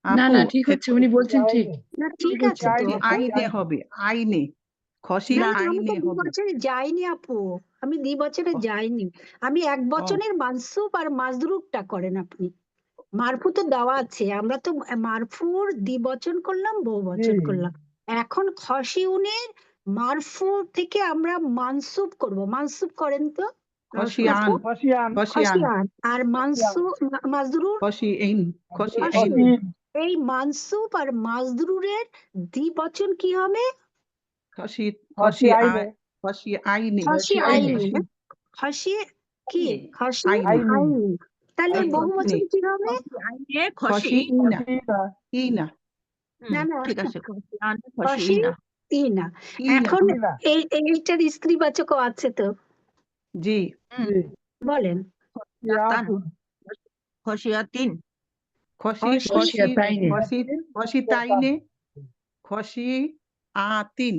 Speaker 9: না
Speaker 6: আপু
Speaker 9: না ঠিক হচ্ছে উনি বলছেন ঠিক
Speaker 2: না ঠিক আছে তো
Speaker 6: আইনে হবে আইনে খসি
Speaker 2: না আমি তো
Speaker 6: আইনে হবে
Speaker 2: দ্বিবচনে যাইনি আপু আমি দ্বিবচনে যাইনি আমি এক বচনের মানসুব আর মাজরুরটা করেন আপনি মারফু তো দেওয়া আছে আমরা তো মারফুর দ্বিবচন করলাম বহুবচন করলাম এখন খসিউনের মারফু থেকে আমরা মানসুব করব মানসুব করেন তো
Speaker 6: খসিয়ান
Speaker 2: আপু?
Speaker 6: খসিয়ান
Speaker 2: খসিয়ান আর মানসুব মাজরুর
Speaker 6: খসিইন খসিইন
Speaker 2: খসিইন। এই মানসুব আর মাজরুরের দ্বিবচন কি হবে
Speaker 6: খসি
Speaker 3: খসি
Speaker 6: খসি
Speaker 3: আইনে।
Speaker 6: খসি আইনে
Speaker 2: খসি আইনি খসি কি খসি
Speaker 3: আইনি।
Speaker 2: আইনি তাহলে
Speaker 6: আইনি।
Speaker 2: বহুবচন কি হবে
Speaker 5: আইনে
Speaker 6: খসি ইনা ইনা
Speaker 2: না, না।
Speaker 5: ঠিক আছে খসিয়ানে
Speaker 2: খসি
Speaker 5: খসিনা
Speaker 2: ইনা
Speaker 6: ইনা
Speaker 2: এখন
Speaker 3: ইনা।
Speaker 2: এইটার স্ত্রীবাচকও আছে তো
Speaker 6: জি
Speaker 2: বলেন
Speaker 5: খসিয়াতান খসিয়াতিন
Speaker 6: খসি
Speaker 2: খসি
Speaker 6: খসি
Speaker 9: তাইনে।
Speaker 6: খসি খসি তাইনে খসি আতিন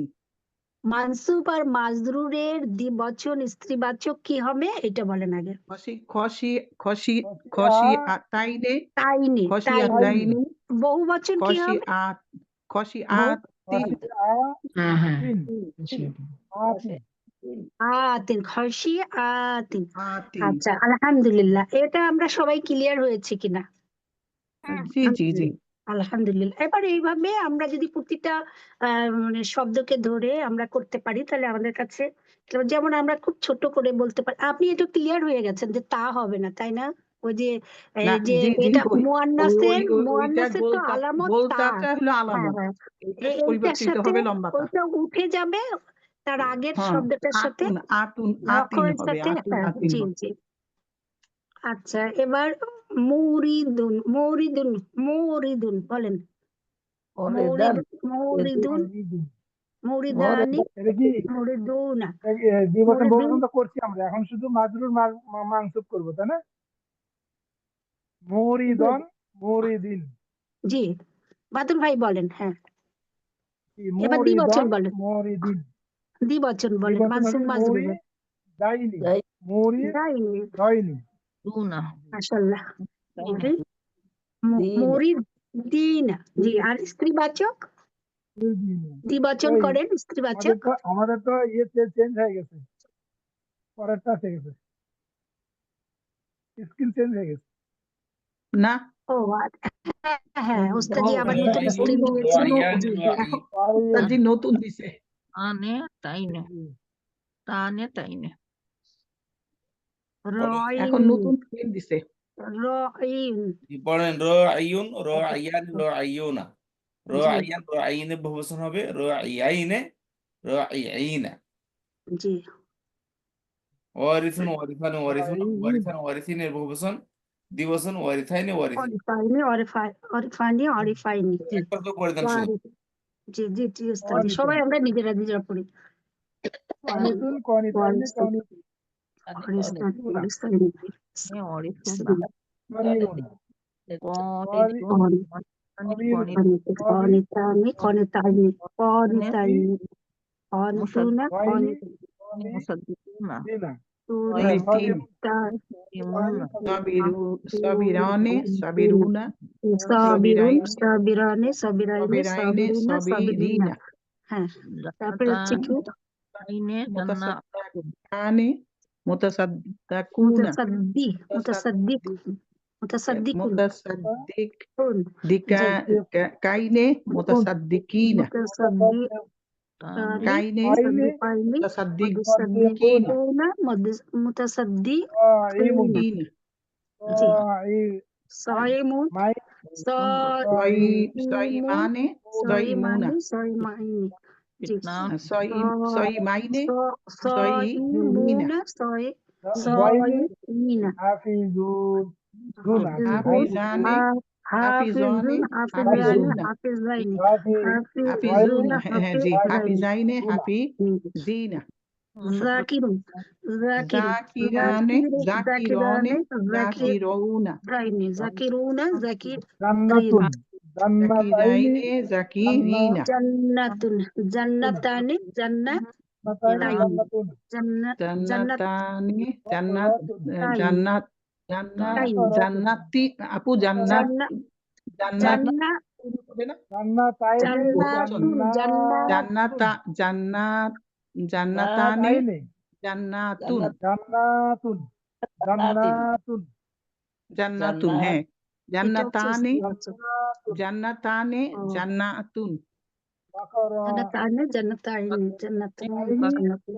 Speaker 2: মানসুব আর মাজরুরের দ্বিবচন স্ত্রীবাচক কি হবে এটা বলেন আগে
Speaker 6: খসি খসি খসি খসি তাইনে
Speaker 2: তাইনি
Speaker 6: খসি
Speaker 2: তাইনি
Speaker 6: তাইনে
Speaker 2: বহুবচন কি
Speaker 6: খসি
Speaker 2: হবে
Speaker 6: খসি
Speaker 2: বহু-
Speaker 6: আতিন
Speaker 9: হ্যাঁ হ্যাঁ
Speaker 2: আতিন খসি আতিন
Speaker 6: আতিন
Speaker 2: আচ্ছা আলহামদুলিল্লাহ এটা আমরা সবাই ক্লিয়ার হয়েছে কিনা
Speaker 6: জি জি জি
Speaker 2: আলহামদুলিল্লাহ এবার এইভাবে আমরা যদি প্রতিটা মানে শব্দকে ধরে আমরা করতে পারি তাহলে আমাদের কাছে যেমন আমরা খুব ছোট করে বলতে পারি আপনি এটা ক্লিয়ার হয়ে গেছেন যে তা হবে না তাই না ওই যে এই
Speaker 6: না,
Speaker 2: যে
Speaker 6: জি, জি,
Speaker 2: এটা
Speaker 6: ওই-
Speaker 2: মুয়ান্নাসের
Speaker 6: ওইটা
Speaker 2: মুয়ান্নাসের তো আলামত তা
Speaker 6: গোলতাটা হলো
Speaker 2: হ্যাঁ
Speaker 6: আলামত
Speaker 2: হ্যাঁ
Speaker 6: এটা
Speaker 2: এইটার
Speaker 6: পরিবর্তিত
Speaker 2: সাথে
Speaker 6: হবে লম্বাটা
Speaker 2: ওইটা উঠে যাবে তার আগের
Speaker 6: হ্যাঁ
Speaker 2: শব্দটার সাথে
Speaker 6: আতুন আতুন আতিন
Speaker 2: অক্ষরের
Speaker 6: হবে
Speaker 2: সাথে
Speaker 6: আতুন
Speaker 2: হ্যাঁ
Speaker 6: আতিন
Speaker 2: জি
Speaker 6: হবে।
Speaker 2: জি আচ্ছা এবার মৌরিদুন মৌরিদুন মৌরিদুন বলেন
Speaker 4: ওরেদান
Speaker 2: মৌরিদুন মৌরিদানি
Speaker 3: এটা কি
Speaker 2: মৌরিদুনা
Speaker 3: দ্বিবচন
Speaker 2: মৌরিদুন
Speaker 3: বহুবচন তো করছি আমরা এখন শুধু মাজরুর মানসুব করবো তাই না মুরিদন মুরিদিন
Speaker 2: জি বাদল ভাই বলেন হ্যাঁ
Speaker 3: কি
Speaker 2: এবার দ্বিবচন
Speaker 3: মুরিদন
Speaker 2: বলেন
Speaker 3: মুরিদিন
Speaker 2: দ্বিবচন বলেন
Speaker 3: দ্বিবচন
Speaker 2: মানসুব
Speaker 3: হবে
Speaker 2: মাজরুর
Speaker 3: মুরি দাইনি
Speaker 4: দাই-
Speaker 3: মুরি
Speaker 2: দাইনি
Speaker 3: দইনি
Speaker 5: দুনা
Speaker 2: মাশাআল্লাহ
Speaker 5: তাইনে
Speaker 4: দিন।
Speaker 2: মুরিদিন জি আর স্ত্রীবাচক দ্বিবচন
Speaker 3: ওই,
Speaker 2: করেন স্ত্রীবাচক
Speaker 3: আমাদের তো ইয়ে চেঞ্জ হয়ে গেছে পরেরটা এসে গেছে স্কিল চেঞ্জ হয়ে গেছে
Speaker 6: না
Speaker 2: ও হ্যাঁ ওস্তাদি আবার নতুন স্ক্রিন দিয়েছেন জি জি এখন
Speaker 6: জি নতুন দিছে
Speaker 5: আনে তাইনে তানে তাইনে
Speaker 6: এখন নতুন স্ক্রিন দিছে
Speaker 2: রইন
Speaker 1: পড়েন র আইয়ুন র আইয়ান র আইয়ুনা র আইয়ান র আইনে বহুবচন হবে র আইয়াইনে র আইয়াইনা
Speaker 2: জি
Speaker 1: ওয়ারিসুন ওয়ারিসান ওয়ারিসুন ওয়ারিসান ওয়ারিসিনের বহুবচন দ্বিবচন ওয়ারিসাইনে ওয়ারিসিন
Speaker 2: অরিফাইনি অরিফাইনি অরিফাইনি জি
Speaker 1: একটা তো করে দেন শুধু
Speaker 2: ওয়ারিস। জি জি জি ওস্তাদি সবাই আমরা নিজেরা নিজেরা পড়ি
Speaker 3: কনিতুন কনিতাইনি কনিতুন
Speaker 2: ওস্তাদি ওস্তাদি
Speaker 5: নে অরিফুনা
Speaker 3: কনিরুন
Speaker 2: কনিতানি কনিতাইনি কনিতাইনি কনিতুনা
Speaker 3: কয়নি
Speaker 5: মুসাদ্দিকুনা
Speaker 3: দিনা
Speaker 6: তিন
Speaker 5: ইমুনা
Speaker 6: সাবিরানে সাবিরুনা
Speaker 2: সাবিরুন সাবিরানে সাবিরাইনি
Speaker 6: সাবিরাইনে
Speaker 2: সাবিরিনা সাবিরিনা
Speaker 6: সাবিরিনা
Speaker 2: হ্যাঁ তারপরে হচ্ছে কি
Speaker 5: তাইনে তান্না
Speaker 6: মুতাসাদ্দিকানে মুতাসাদ্দাকুনা
Speaker 2: মুতাসাদ্দি মুতাসাদ্দিক মুতাসাদ্দিকুন
Speaker 6: মুতাসাদ্দিক কাইনে মুতাসাদ্দিকিনা
Speaker 2: মুতাসাদ্দি
Speaker 6: কাইনে
Speaker 2: মুতাসাদ্দিকাইনি
Speaker 6: মুতাসাদ্দিকিনা
Speaker 2: মুতাসাদ্দিকুনা জি সাইমুন
Speaker 6: সাইমানে সাইমুনা
Speaker 2: সাইমাইনি জি
Speaker 6: সাইমাইনে
Speaker 2: সাইমুনা সাইমিনা
Speaker 3: হাফিজুন
Speaker 6: হাফিজানে
Speaker 2: হাফিজুন হাফিজাইনি
Speaker 6: হাফিজুনা জি হাফিজাইনে হাফিজিনা
Speaker 2: জাকিরুন জাকির
Speaker 6: জাকিরানে, জাকিরনে,
Speaker 2: জাকির
Speaker 6: জাকিরৌনা,
Speaker 2: রাইনি জাকিরুনা জাকির
Speaker 3: জান্নাতুন জান্নাতাইনি
Speaker 6: জাকিরাইনে, জাকিরিনা,
Speaker 2: জান্নাতুন জান্নাতানি জান্নাতাইনি
Speaker 3: জান্নাতুন
Speaker 6: জান্নাতানি, জান্নাত,
Speaker 3: বাকারাতুন
Speaker 6: জান্নাত, জান্নাত,
Speaker 2: জান্নাতাইনি
Speaker 6: জান্নাতি, আপু জান্নাত, জান্নাত
Speaker 2: জান্নাত
Speaker 6: হবে না?
Speaker 3: জান্নাতাইনি
Speaker 2: জান্নাতুন
Speaker 6: জান্নাতা, জান্নাত, জান্নাতানি,
Speaker 3: জান্নাতাইনি
Speaker 6: জান্নাতুন,
Speaker 3: জান্নাতুন
Speaker 6: জান্নাতুন, হ্যাঁ,
Speaker 2: এটা হচ্ছে
Speaker 6: জান্নাতানি,
Speaker 2: ইসলাম।
Speaker 6: জান্নাতানে,
Speaker 2: ও।
Speaker 6: জান্নাতুন,
Speaker 2: জান্নাতানি জান্নাতাইনি জান্নাতুন জান্নাতুন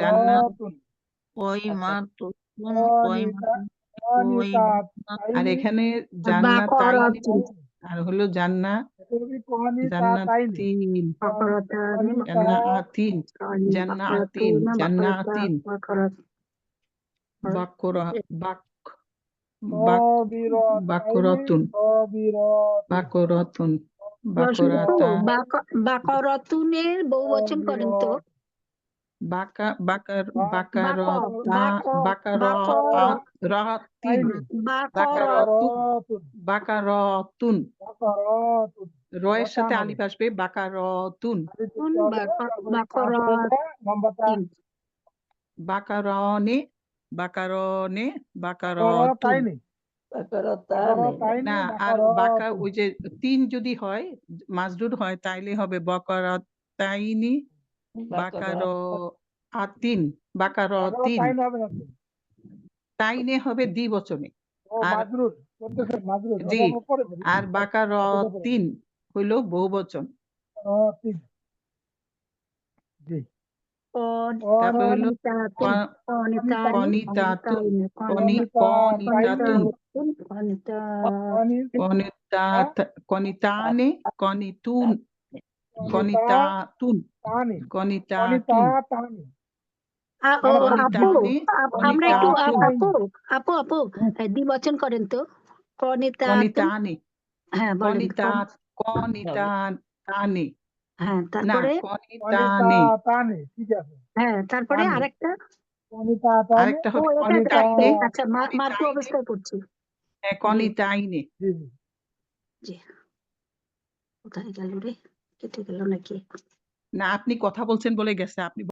Speaker 6: জান্নাত,
Speaker 5: কয়মাতুন
Speaker 6: আর এখানে
Speaker 2: আর
Speaker 6: জান্নাতাইনি
Speaker 2: বাকরাতুন
Speaker 6: আর হলো জান্নাতিন,
Speaker 2: বাকরাতানি
Speaker 6: জান্নাতিন, জান্নাতিন, জান্নাতিন, বাকরা, বাক, বাক, বাকরাতুন, বাকরাতুন, বাকরাতা,
Speaker 2: বাকরাতুনের বহুবচন করেন তো
Speaker 6: বাকা, বাকার, বাকারতা,
Speaker 2: বাকর-
Speaker 6: বাকারাতিন, বাকারাতুন, রয়ের সাথে আলিফ আসবে, বাকারাতুন,
Speaker 2: বাকরাতিন
Speaker 6: বাকারনে, বাকারনে, বাকারাতুন, না আর বাকা ওই যে তিন যদি হয় মাজরুর হয় তাইলে হবে বাকারাতাইনি, বাকারাতিন, বাকারাতিন, তাইনে হবে দ্বিবচনে, আর জি, আর বাকারাতিন হইল বহুবচন। তারপর হলো কনিতাতুন, কনিতাতুন, কনিতানে, কনিতুন, কনিতাতুন, কনিতাতুন, কনিতানে,
Speaker 2: আমরা একটু
Speaker 6: কনিতাতুন,
Speaker 2: আপু দ্বিবচন করেন তো
Speaker 6: কনিতানে,
Speaker 2: হ্যাঁ বলেন
Speaker 6: কনিতা, কনিতানে,
Speaker 2: হ্যাঁ
Speaker 6: না
Speaker 2: তারপরে
Speaker 6: কনিতানে,
Speaker 2: হ্যাঁ তারপরে
Speaker 3: তানে।
Speaker 2: আরেকটা
Speaker 6: আরেকটা হবে
Speaker 2: এটা
Speaker 6: কনিতাইনে,
Speaker 2: আচ্ছা মারফু অবস্থায় করছি
Speaker 6: হ্যাঁ, কনিতাইনে,
Speaker 2: জি কোথায় গেল রে কেটে গেল নাকি
Speaker 6: না আপনি কথা বলছেন বলে গেছে, আপনি